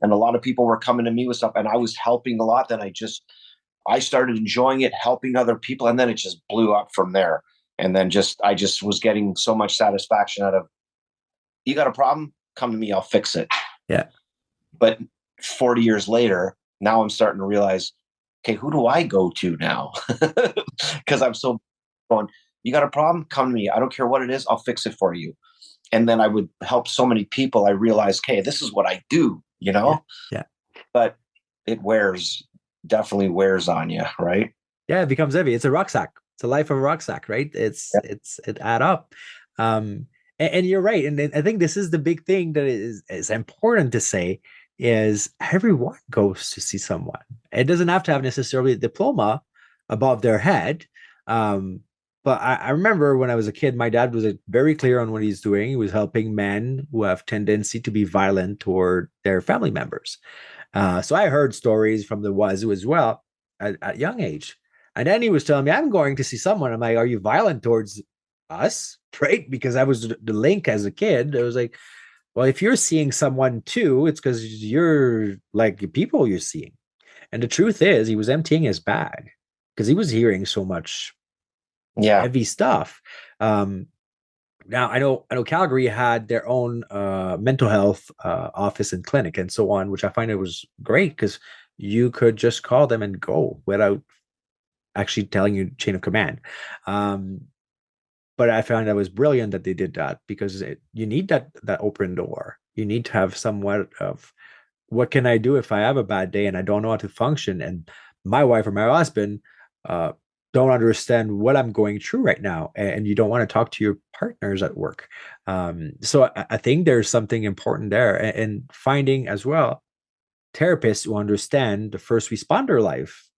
And a lot of people were coming to me with stuff, and I was helping a lot. Then I started enjoying it, helping other people. And then it just blew up from there. And then I just was getting so much satisfaction out of, you got a problem? Come to me, I'll fix it. Yeah. But 40 years later, now I'm starting to realize, okay, who do I go to now? Because I'm so going, you got a problem? Come to me. I don't care what it is. I'll fix it for you. and then I would help so many people. I realized, okay, this is what I do, Yeah. Yeah. but it definitely wears on you, right? Yeah, it becomes heavy. It's a rucksack. It's a life of a rucksack, right? Yeah. It add up. And you're right. And I think this is the big thing that is important to say is everyone goes to see someone. It doesn't have to have necessarily a diploma above their head. But I remember when I was a kid, my dad was very clear on what he's doing. He was helping men who have tendency to be violent toward their family members. So I heard stories from the wazoo as well at young age. And then he was telling me, I'm going to see someone. I'm like, are you violent towards us? Right? Because I was the link as a kid. I was like, well, if you're seeing someone too, it's because you're like the people you're seeing. And the truth is, he was emptying his bag because he was hearing so much Yeah. heavy stuff. Now I know Calgary had their own mental health office and clinic and so on, which I find it was great because you could just call them and go without actually telling you chain of command. But I found that was brilliant that they did that because you need that open door. You need to have somewhat of what can I do if I have a bad day and I don't know how to function, and my wife or my husband uh, don't understand what I'm going through right now, and you don't want to talk to your partners at work. So I think there's something important there, and finding as well therapists who understand the first responder life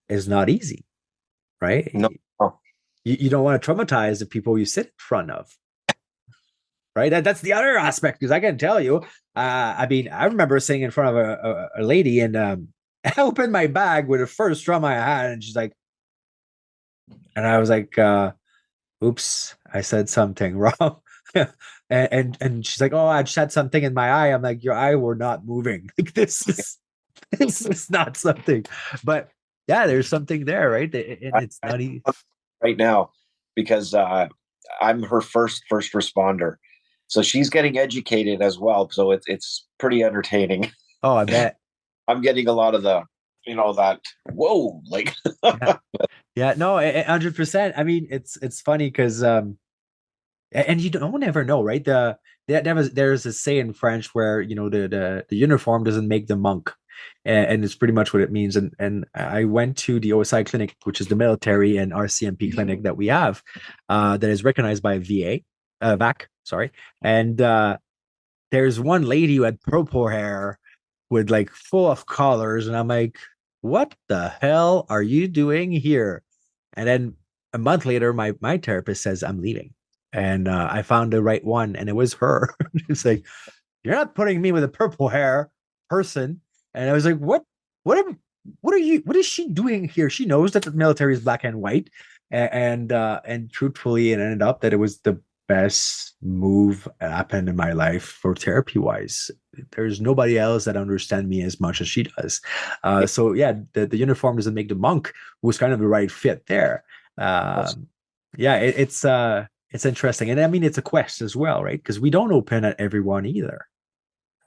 is not easy, right? No. Oh, You don't want to traumatize the people you sit in front of, right? That's the other aspect because I can tell you, I mean, I remember sitting in front of a lady and I opened my bag with the first trauma I had, and she's like, and I was like, oops, I said something wrong. And she's like, oh, I just had something in my eye. I'm like, your eye were not moving. Like this is not something. But yeah, there's something there, right? And it's not easy. right now, because I'm her first responder, so she's getting educated as well. So it's pretty entertaining. Oh, I bet. I'm getting a lot of the, that whoa, like Yeah. Yeah, no, 100%. I mean, it's funny because and you don't ever know, right? There's a say in French where the uniform doesn't make the monk, and it's pretty much what it means. And I went to the OSI clinic, which is the military and RCMP clinic that we have, that is recognized by VAC, sorry. And there's one lady who had purple hair with like full of collars, and I'm like, what the hell are you doing here? And then a month later, my therapist says I'm leaving, and I found the right one, and it was her. It's like, you're not putting me with a purple hair person. And I was like, what am what is she doing here? She knows that the military is black and white. And truthfully, it ended up that it was the best move that happened in my life for therapy wise. There's nobody else that understands me as much as she does. So yeah, the uniform doesn't make the monk was kind of the right fit there. Yeah, it's interesting. And I mean, it's a quest as well, right? Because we don't open at everyone either.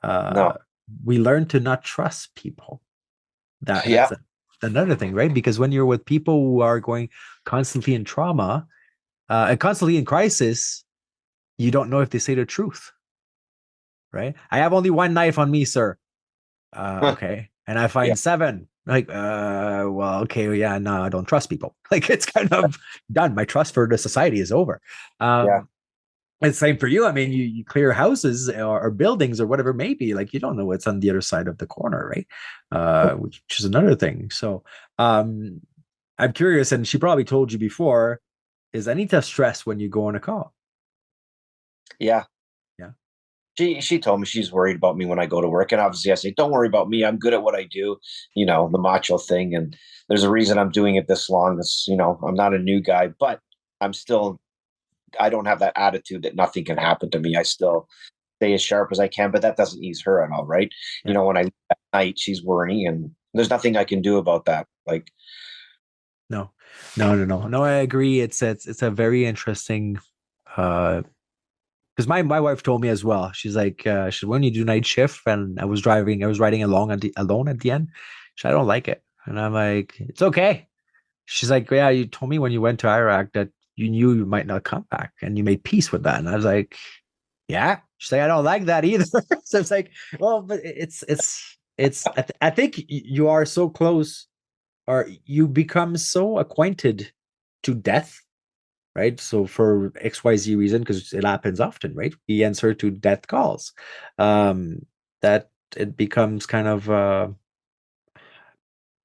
no. We learn to not trust people. Yeah. That's another thing, right? Because when you're with people who are going constantly in trauma and constantly in crisis, you don't know if they say the truth, right? I have only one knife on me, sir. Okay. And I find Yeah. 7. Like, well, okay, yeah, no, I don't trust people. Like, it's kind of done. My trust for the society is over. Yeah. It's the same for you. I mean, you clear houses or buildings or whatever it may be. Like, you don't know what's on the other side of the corner, right? Which is another thing. So, I'm curious, and she probably told you before, is Anita stressed when you go on a call? Yeah. Yeah. She told me she's worried about me when I go to work, and obviously I say, don't worry about me. I'm good at what I do. The macho thing, and there's a reason I'm doing it this long. It's I'm not a new guy, but I don't have that attitude that nothing can happen to me. I still stay as sharp as I can, but that doesn't ease her at all, right? Yeah. When I leave at night, she's worrying, and there's nothing I can do about that. Like, No. I agree. It's a very interesting because my wife told me as well. She's like, when you do night shift, and I was riding along alone at the end. I don't like it, and I'm like, it's okay. She's like, yeah, you told me when you went to Iraq that you knew you might not come back, and you made peace with that. And I was like, Yeah, she's like, I don't like that either. So it's like, well, but it's. I think you are so close, or you become so acquainted to death, right? So for XYZ reason, because it happens often, right? We answer to death calls. Um, that it becomes kind of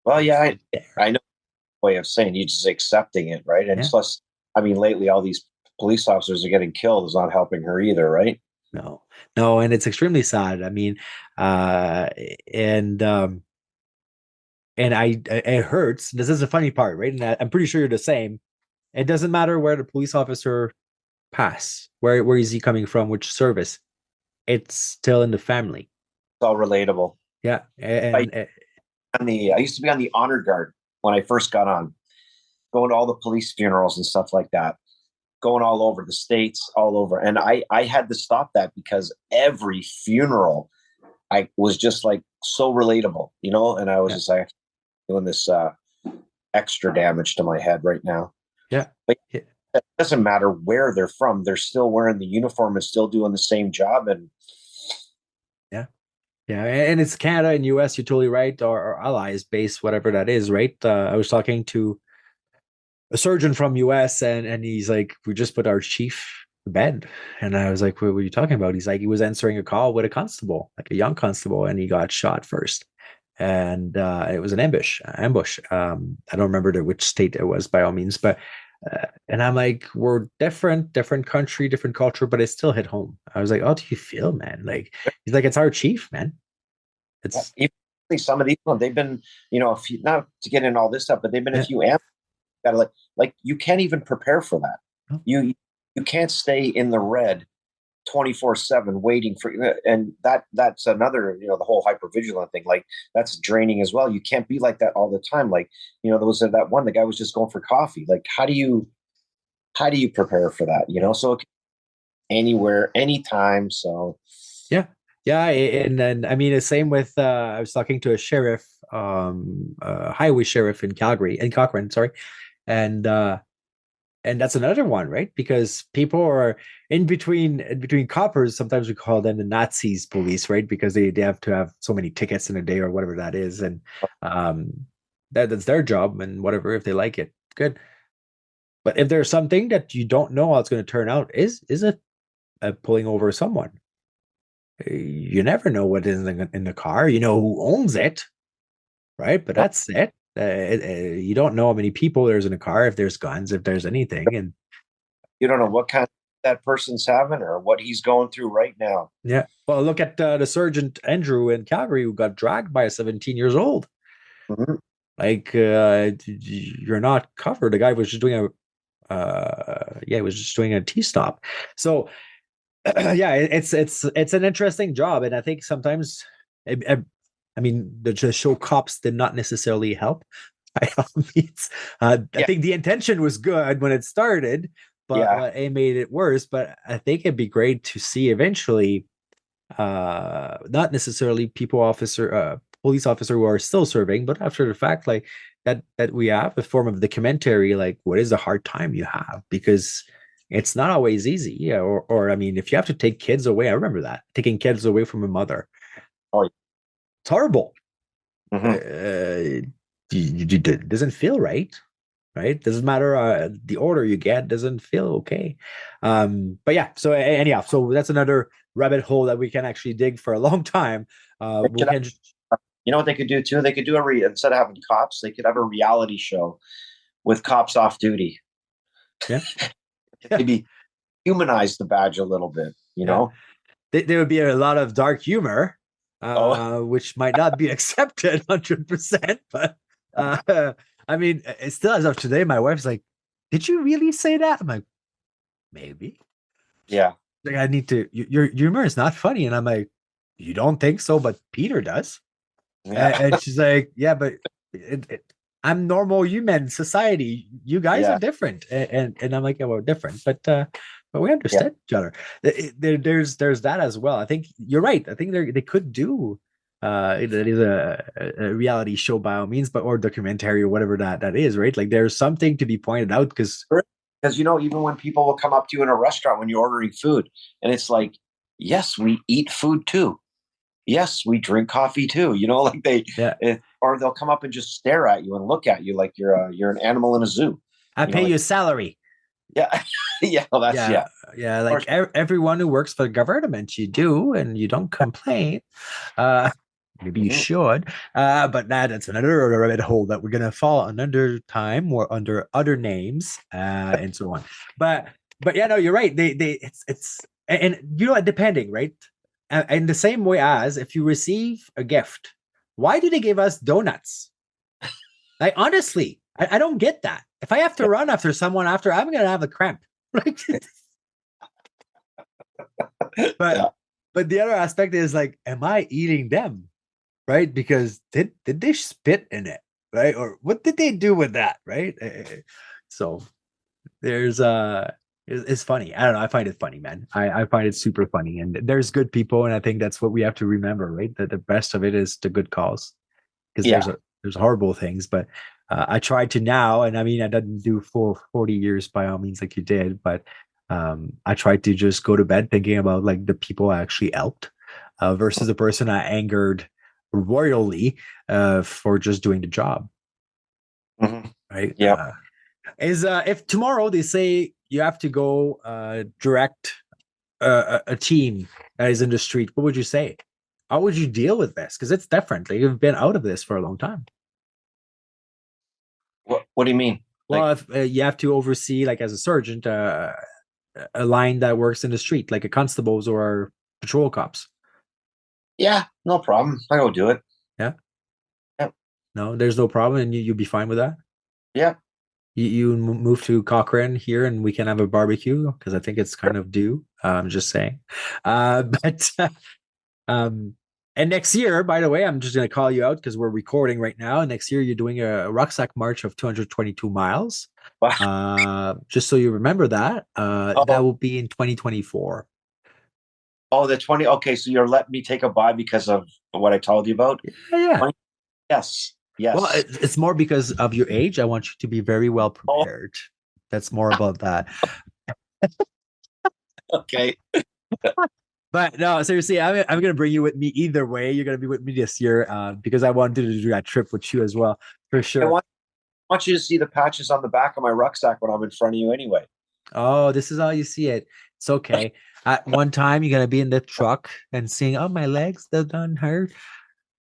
Well, yeah, I know the way of saying you just accepting it, right? And yeah, plus, I mean, lately all these police officers are getting killed is not helping her either, right? no, no, and it's extremely sad. I mean, uh, and it hurts. This is the funny part, right? And I'm pretty sure you're the same. It doesn't matter where the police officer pass, where is he coming from, which service. It's still in the family. It's all relatable. Yeah, I and I used to be on the honor guard when I first got on, going to all the police funerals and stuff like that, going all over the states, all over. And I had to stop that because every funeral I was just like so relatable, you know, and I was yeah, just like doing this extra damage to my head right now. yeah, But yeah. it doesn't matter where they're from, they're still wearing the uniform and still doing the same job. And Yeah. Yeah, and it's Canada and US, you're totally right, or allies base, whatever that is, right? I was talking to a surgeon from US, and he's like, we just put our chief to bed. And I was like, what were you talking about? He's like, he was answering a call with a constable, like a young constable, and he got shot first. And it was an ambush. I don't remember which state it was by all means, but and I'm like, we're different country, different culture, but it still hit home. I was like, how do you feel, man? Like, he's like, it's our chief, man. It's even some of these ones, they've been, you know, a few, not to get in all this stuff, but they've been a yeah, few gotta like you can't even prepare for that. no, You can't stay in the red 24/7 waiting for, and that's another, you know, the whole hypervigilant thing, like that's draining as well. You can't be like that all the time. Like, you know, there was that one, the guy was just going for coffee. Like, how do you prepare for that, you yeah, know? So anywhere, anytime. So yeah, yeah. And then I mean, the same with I was talking to a sheriff, highway sheriff in Calgary, in Cochrane, sorry, and that's another one, right? Because people are in between coppers. Sometimes we call them the Nazis police, right? Because they have to have so many tickets in a day or whatever that is, and um, that's their job and whatever if they like it, good. But if there's something that you don't know how it's going to turn out, is it pulling over someone? You never know what is in the car. You know who owns it, right? But that's it. You don't know how many people there's in a car, if there's guns, if there's anything, and you don't know what kind of that person's having or what he's going through right now. yeah. Well, look at the Sergeant Andrew in Calgary who got dragged by a 17 years old. Mhm. Like, you're not covered. The guy was just doing he was just doing a T stop. So, yeah, it's an interesting job, and I think sometimes, I, I mean, the show Cops did not necessarily help. By all means, I Yeah, think the intention was good when it started, but yeah, what it made it worse. But I think it'd be great to see eventually, not necessarily police officer who are still serving, but after the fact, like that we have a form of documentary, like what is the hard time you have, because it's not always easy. Yeah, or I mean, if you have to take kids away, I remember that, taking kids away from a mother, oh, it's horrible. mhm. It doesn't feel right, right? Doesn't matter, the order you get doesn't feel okay. But yeah, so anyhow, so that's another rabbit hole that we can actually dig for a long time. They We should can just, You know what they could do too? They could do instead of having cops, they could have a reality show with cops off duty. yeah, yeah, Maybe humanize the badge a little bit, you yeah. know? There would be a lot of dark humor, Oh, which might not be accepted 100%, but I mean, it still, as of today, my wife's like, did you really say that? I'm like, maybe. yeah. Like, I need to, your humor is not funny. And I'm like, you don't think so, but Peter does. Yeah. And she's like, yeah, but I'm normal human society. You guys are Yeah. different. And I'm like, yeah, we're different, but we Yeah. understand each other. There's that as well. I think you're right. I think they could do it is a reality show by all means, but or documentary or whatever that is, right? Like there's something to be pointed out because Because, you know, even when people will come up to you in a restaurant when you're ordering food and it's like, Yes, we eat food too. Yes, we drink coffee too. Like Yeah. or they'll come up and just stare at you and look at you like you're an animal in a zoo. I pay Like, you salary. yeah, yeah, well, that's Yeah. yeah. Yeah. Or Like everyone who works for the government, you do, and you don't complain. Uh, maybe you Mhm. should. But that's another rabbit hole that we're gonna fall on another time or under other names, and so on. But yeah, no, you're right. They it's and depending, right? In the same way as if you receive a gift, why do they give us donuts? Like honestly, I don't get that. If I have to run after someone after, I'm gonna have a cramp. Right? Yeah. But the other aspect is like, am I eating them? Right? Because did they spit in it? Right? Or what did they do with that? Right? So there's it's funny. I don't know. I find it funny, man. I find it super funny. And there's good people, and I think that's what we have to remember, right? That the best of it is the good cause. Because Yeah. there's horrible things, but I try to now, and I mean I didn't do for 40 years by all means like you did, but I tried to just go to bed thinking about like the people I actually helped versus the person I angered royally for just doing the job, Mhm. right? Yeah. Is if tomorrow they say you have to go direct a team that is in the street, what would you say? How would you deal with this? Because it's different. Like, you've been out of this for a long time. What do you mean? Well, Like, if you have to oversee, like as a sergeant, a line that works in the street, like a constables or patrol cops. yeah, no problem. I go do it. Yeah, Yeah. no, there's no problem, and you'll be fine with that. Yeah. You move to Cochrane here, and we can have a barbecue because I think it's kind of due. I'm just saying, but um, and next year, by the way, I'm just gonna call you out because we're recording right now. And next year, you're doing a rucksack march of 222 miles. Wow. Just so you remember that, that Oh, will be in 2024. oh, the 20. Okay, so you're letting me take a buy because of what I told you about? Yeah, yeah. 20, yes. Well, Yes. it's more because of your age. I want you to be very well Oh, prepared. That's more about that. okay. But no, seriously, I'm gonna bring you with me either way. You're gonna be with me this year because I wanted to do that trip with you as well, for I sure. want you to see the patches on the back of my rucksack when I'm in front of you anyway. Oh, this is how you see it. It's okay. At one time, you're gonna be in the truck and seeing, oh, my legs, they're done hurt.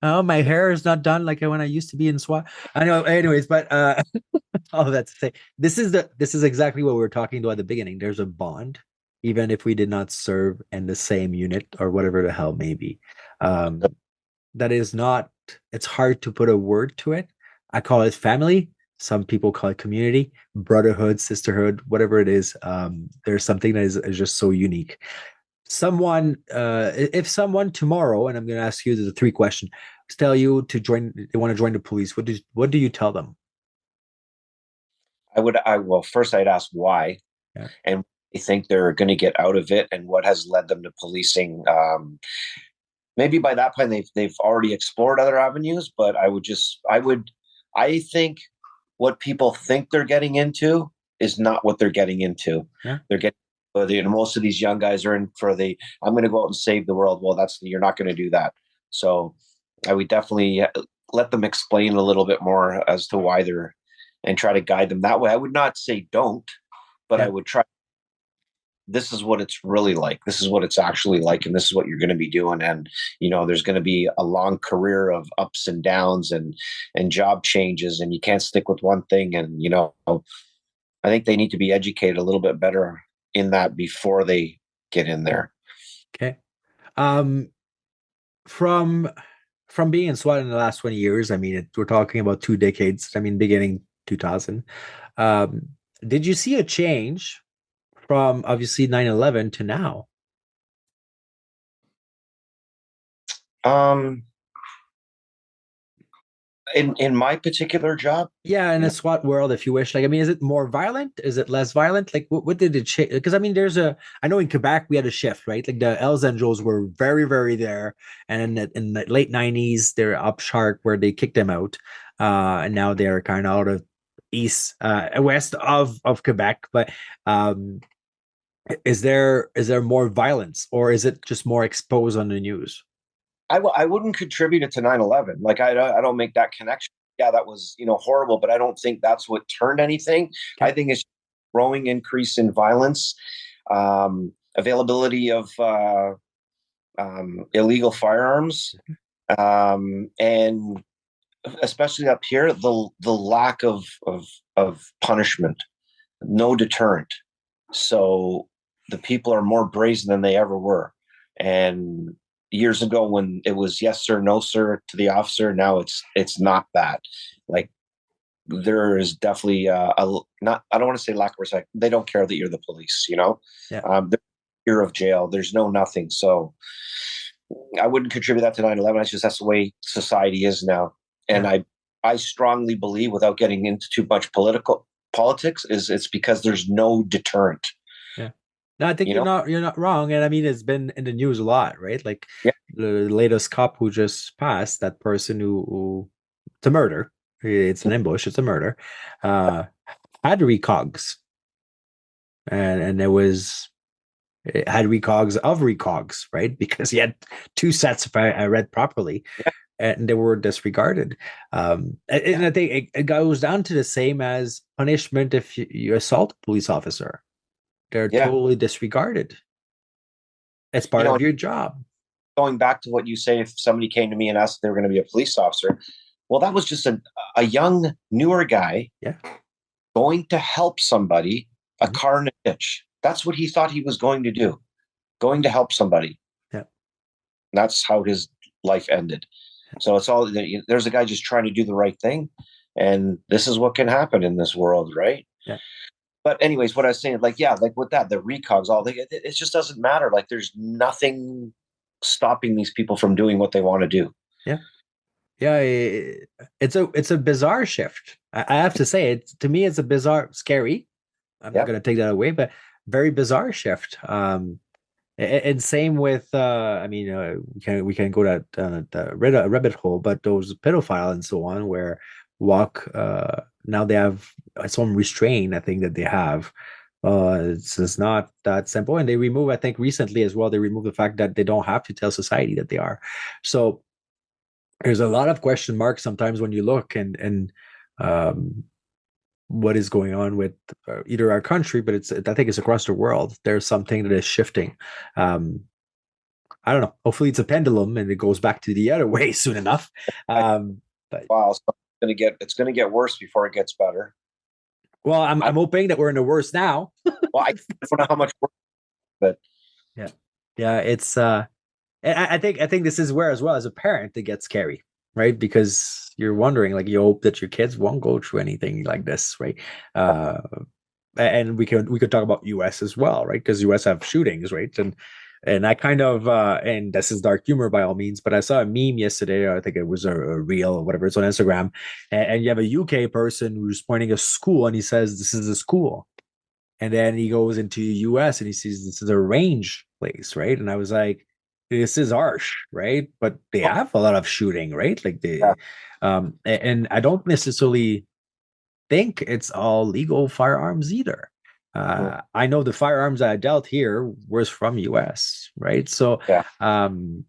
Oh, my hair is not done like when I used to be in SWAT. I know. Anyways, but all that to say, this is exactly what we were talking about at the beginning. There's a bond, even if we did not serve in the same unit or whatever the hell may be. Um, that is not. It's hard to put a word to it. I call it family. Some people call it community, brotherhood, sisterhood, whatever it is. There's something that is just so unique. Someone, if someone tomorrow, and I'm going to ask you the three question, tell you to join, they want to join the police. What do you tell them? Well, first I'd ask why Yeah. and they think they're going to get out of it and what has led them to policing. Maybe by that point they've already explored other avenues, but I think what people think they're getting into is not what they're getting into. Yeah. They're getting most of these young guys are in for the I'm going to go out and save the world. Well, you're not going to do that. So I would definitely let them explain a little bit more as to why they're and try to guide them that way. I would not say don't, but I Yeah. would try. This is what it's really like. This is what it's actually like, and this is what you're going to be doing. And there's going to be a long career of ups and downs and job changes, and you can't stick with one thing. And I think they need to be educated a little bit better in that before they get in there. Okay. Um, from being in SWAT in the last 20 years, I mean, we're talking about 2 decades. I mean, beginning 2000. Um, did you see a change from obviously 9/11 to now? Um, in my particular job, Yeah, in a SWAT world, if you wish. Like, I mean, is it more violent? Is it less violent? Like, what did it change? Because I mean, I know in Quebec we had a shift, right? Like the Els Angels were very, very there, and in the late '90s, they're up sharp where they kicked them out, and now they're kind of out of west of Quebec. But um, Is there more violence, or is it just more exposed on the news? I wouldn't contribute it to 9/11. Like I don't make that connection. Yeah, that was, horrible, but I don't think that's what turned anything. Okay. I think it's growing increase in violence, availability of illegal firearms, and especially up here, the lack of punishment, no deterrent. So the people are more brazen than they ever were. And years ago, when it was yes sir, no sir to the officer, now it's not that. Like there is definitely not. I don't want to say lack of respect. They don't care that you're the police. Yeah. There's fear of jail. There's no nothing. So I wouldn't contribute that to 9/11. It's just that's the way society is now. And I strongly believe, without getting into too much politics, is it's because there's no deterrent. Yeah. No, I think you're not wrong. And I mean, it's been in the news a lot, right? Like the latest cop who just passed, that person who it's a murder. It's an ambush, it's a murder. Had recogs. And there was it had recogs of recogs, right? Because he had two sets, if I read properly, and they were disregarded. And I think it goes down to the same as punishment if you assault a police officer. They're totally disregarded. It's part of your job. Going back to what you say, if somebody came to me and asked if they were going to be a police officer, well, that was just a young, newer guy going to help somebody, a car in a ditch. That's what he thought he was going to do, going to help somebody. Yeah. That's how his life ended. So it's all, there's a guy just trying to do the right thing. And this is what can happen in this world, right? Yeah. But anyways, what I was saying, like with that, the recogs, it just doesn't matter. Like there's nothing stopping these people from doing what they want to do. Yeah. Yeah. It's a bizarre shift. I have to say, to me, it's a bizarre, scary. I'm not going to take that away, but very bizarre shift. And same with, we can go down the rabbit hole, but those pedophile and so on, where now they have some restraint, I think that they have. It's not that simple. And they remove, I think recently as well, they remove the fact that they don't have to tell society that they are. So there's a lot of question marks sometimes when you look and what is going on with either our country, but I think it's across the world. There's something that is shifting. I don't know. Hopefully it's a pendulum and it goes back to the other way soon enough. But wow, so it's gonna get worse before it gets better. Well, I'm hoping that we're in the worst now. Well, I don't know how much worse, but yeah, it's I think this is where, as well, as a parent, it gets scary, right? Because you're wondering, like, you hope that your kids won't go through anything like this, right? And we could talk about US as well, right? Because US have shootings, right? And I kind of and this is dark humor by all means, but I saw a meme yesterday. I think it was a reel or whatever. It's on Instagram, and you have a UK person who's pointing a school, and he says, "This is a school," and then he goes into US and he sees this is a range place, right? And I was like, this is harsh, right? But they have a lot of shooting, right? Like and I don't necessarily think it's all legal firearms either. I know the firearms I dealt here was from US, right? So and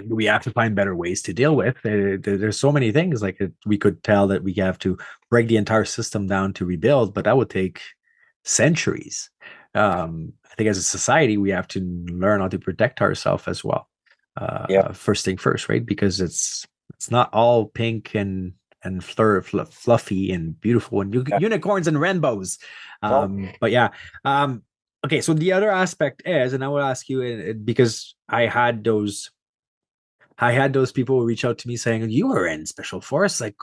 we have to find better ways to deal with. There's so many things, like we could tell that we have to break the entire system down to rebuild, but that would take centuries. I think as a society, we have to learn how to protect ourselves as well. First thing first, right? Because it's not all pink and fluffy and beautiful and unicorns and rainbows. But yeah. Okay, so the other aspect is, and I will ask you, because I had those people reach out to me saying, you were in special force, like,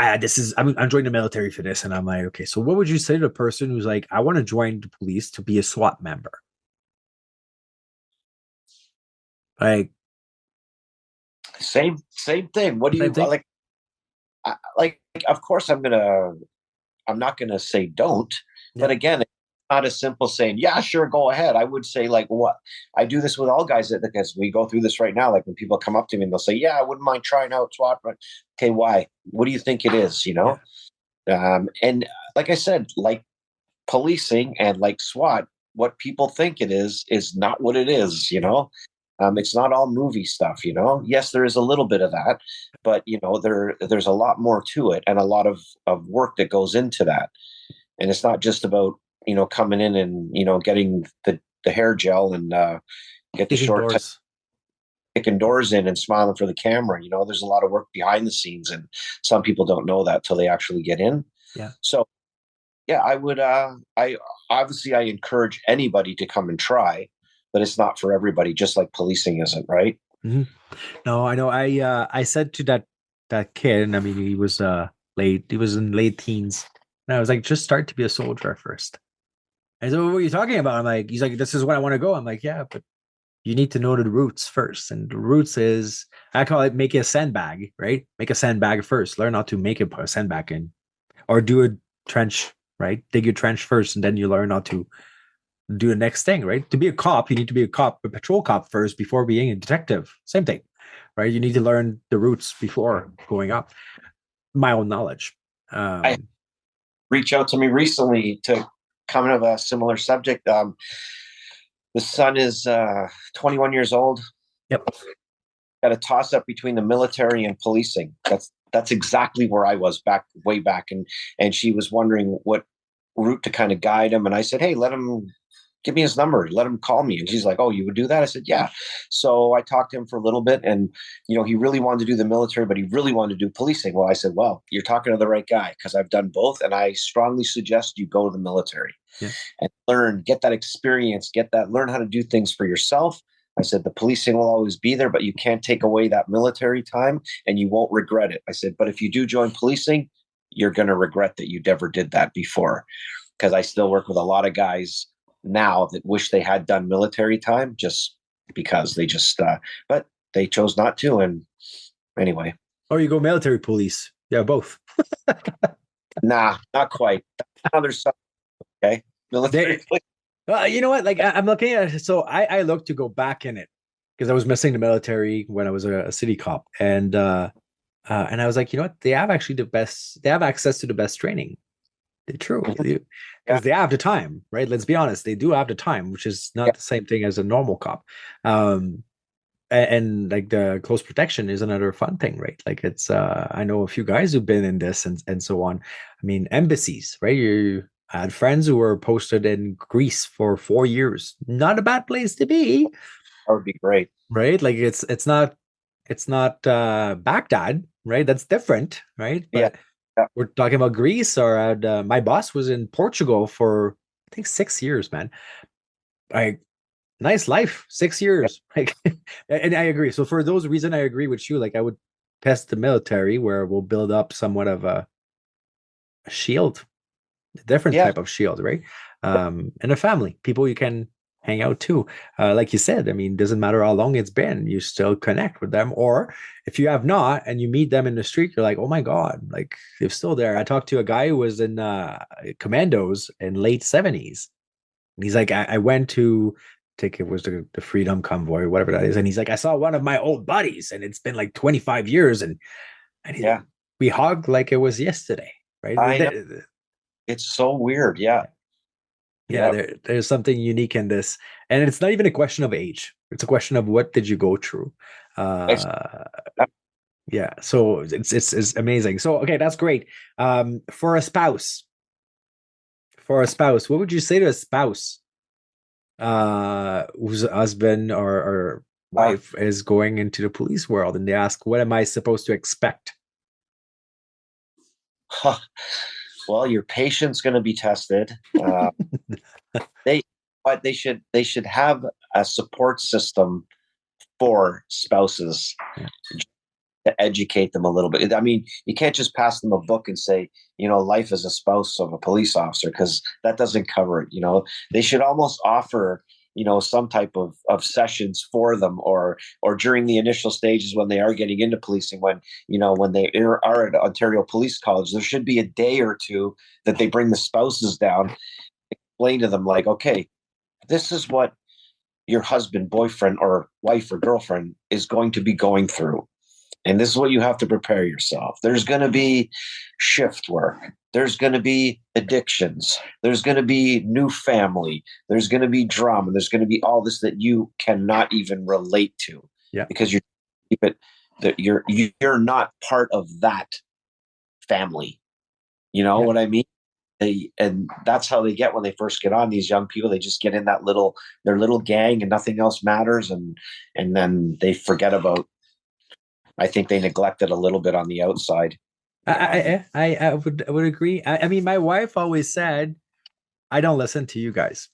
I'm joining the military for this. And I'm like, okay, so what would you say to the person who's like, I want to join the police to be a SWAT member? Like, same thing. What do you like? Like, of course, I'm not gonna say don't, but again, it's not as simple saying, yeah, sure, go ahead. I would say, like, what I do this with all guys, because we go through this right now. Like when people come up to me and they'll say, yeah, I wouldn't mind trying out SWAT, but okay, why? What do you think it is? And like I said, like policing and like SWAT, what people think it is not what it is, you know. It's not all movie stuff, you know. Yes, there is a little bit of that, but you know, there's a lot more to it and a lot of work that goes into that. And it's not just about, you know, coming in and, you know, getting the hair gel and get the Kicking short doors. kicking doors in and smiling for the camera. You know, there's a lot of work behind the scenes, and some people don't know that till they actually get in. Yeah. So yeah, I would I obviously I encourage anybody to come and try, but it's not for everybody, just like policing isn't, right? Mm-hmm. No, I know. I said to that kid, and I mean he was he was in late teens. And I was like, just start to be a soldier first. And so what are you talking about? I'm like, he's like, this is what I want to go. I'm like, yeah, but you need to know the roots first. And the roots is, I call it make a sandbag, right? Make a sandbag first. Learn how to make a sandbag in, or do a trench, right? Dig your trench first, and then you learn how to do the next thing, right? To be a cop, you need to be a cop, a patrol cop first before being a detective. Same thing, right? You need to learn the roots before going up. My own knowledge. I reached out to me recently to kind of a similar subject. The son is 21 years old. Yep. Got a toss up between the military and policing. That's exactly where I was way back, and she was wondering what route to kind of guide him. And I said, hey, let him give me his number, let him call me. And she's like, oh, you would do that? I said, yeah. So I talked to him for a little bit, and you know, he really wanted to do the military, but he really wanted to do policing. Well, I said, well, you're talking to the right guy, because I've done both, and I strongly suggest you go to the military. Yeah. And learn, get that experience, learn how to do things for yourself. I said, the policing will always be there, but you can't take away that military time, and you won't regret it. I said, but if you do join policing, you're going to regret that you never did that before. Because I still work with a lot of guys now that wish they had done military time, just because they just, but they chose not to. And anyway. Or you go military police. Yeah, both. Nah, not quite. There's something, okay? Military police. You know what? Like I'm looking at it. So I looked to go back in it because I was missing the military when I was a city cop. And I was like, you know what? They have actually the best, they have access to the best training. They're true. Because they have the time, right? Let's be honest. They do have the time, which is not the same thing as a normal cop. And like the close protection is another fun thing, right? Like it's I know a few guys who've been in this and so on. I mean, embassies, right? I had friends who were posted in Greece for 4 years. Not a bad place to be. That would be great. Right? Like it's not Baghdad, right? That's different, right? But we're talking about Greece, or my boss was in Portugal for I think 6 years, man. Like nice life, 6 years. Like, and I agree. So for those reasons, I agree with you. Like I would test the military, where we'll build up somewhat of a shield, a different type of shield, right? And a family, people you can hang out too. Like you said, I mean, doesn't matter how long it's been, you still connect with them. Or if you have not and you meet them in the street, you're like, oh my God, like they're still there. I talked to a guy who was in commandos in late 70s. He's like, I went to think it was the Freedom Convoy or whatever that is. And he's like, I saw one of my old buddies and it's been like 25 years. And we hugged like it was yesterday, right? It's so weird. Yeah. There's something unique in this. And it's not even a question of age. It's a question of what did you go through? Yeah. So it's amazing. So, okay, that's great. For a spouse, what would you say to a spouse whose husband or wife is going into the police world and they ask, what am I supposed to expect? Well, your patience going to be tested. They should have a support system for spouses to educate them a little bit. I mean, you can't just pass them a book and say, you know, life as a spouse of a police officer, because that doesn't cover it. You know, they should almost offer, you know, some type of sessions for them, or during the initial stages when they are getting into policing, when they are at Ontario Police College, there should be a day or two that they bring the spouses down, explain to them like, okay, this is what your husband, boyfriend, or wife or girlfriend is going to be going through. And this is what you have to prepare yourself. There's going to be shift work. There's going to be addictions. There's going to be new family. There's going to be drama. There's going to be all this that you cannot even relate to. Yeah. Because you keep it that you're not part of that family. You know what I mean? And that's how they get when they first get on. These young people, they just get in their little gang, and nothing else matters, and then they forget about. I think they neglect it a little bit on the outside. I would agree. I mean, my wife always said, I don't listen to you guys.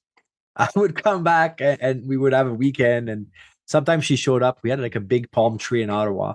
I would come back and we would have a weekend, and sometimes she showed up. We had like a big palm tree in Ottawa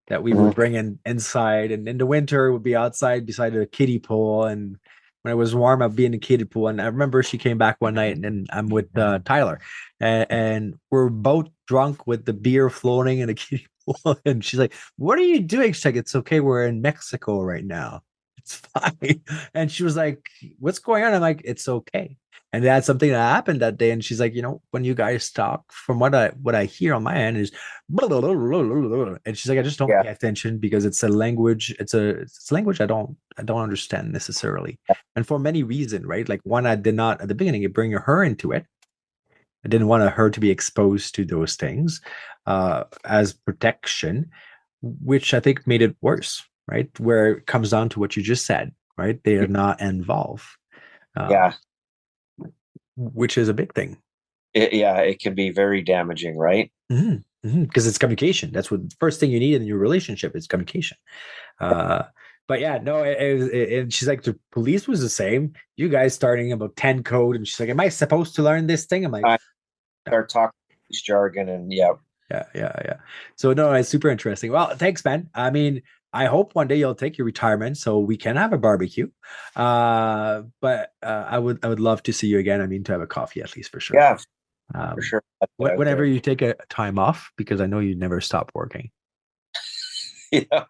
that we would bring inside, and in the winter it would be outside beside a kiddie pool, and when it was warm I'd be in the kiddie pool. And I remember she came back one night, and then I'm with Tyler, and we're both drunk with the beer floating in a kiddie pool, and she's like, what are you doing? She's like, it's okay, we're in Mexico right now, it's fine. And she was like, what's going on? I'm like, it's okay. And that's something that happened that day. And she's like, when you guys talk, from what I hear on my end is blah, blah, blah, blah, blah, blah. And she's like, I just don't pay attention because it's a language. It's a language I don't understand necessarily. And for many reasons, right? Like, one, I did not at the beginning bring her into it. I didn't want her to be exposed to those things as protection, which I think made it worse, right? Where it comes down to what you just said, right? They are not involved. Which is a big thing. It can be very damaging, right? Because it's communication. That's what the first thing you need in your relationship is communication. But yeah, no, and she's like, the police was the same. You guys starting about 10 code, and she's like, am I supposed to learn this thing? I'm like, I start talking this jargon, and yeah. So no, it's super interesting. Well, thanks, man. I mean, I hope one day you'll take your retirement so we can have a barbecue. But I would love to see you again. I mean, to have a coffee at least, for sure. Yeah, for sure. Whenever you take a time off, because I know you never stop working. Yeah.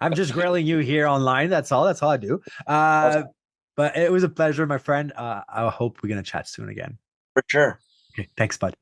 I'm just grilling you here online. That's all I do. But it was a pleasure, my friend. I hope we're gonna chat soon again. For sure. Okay, thanks, bud.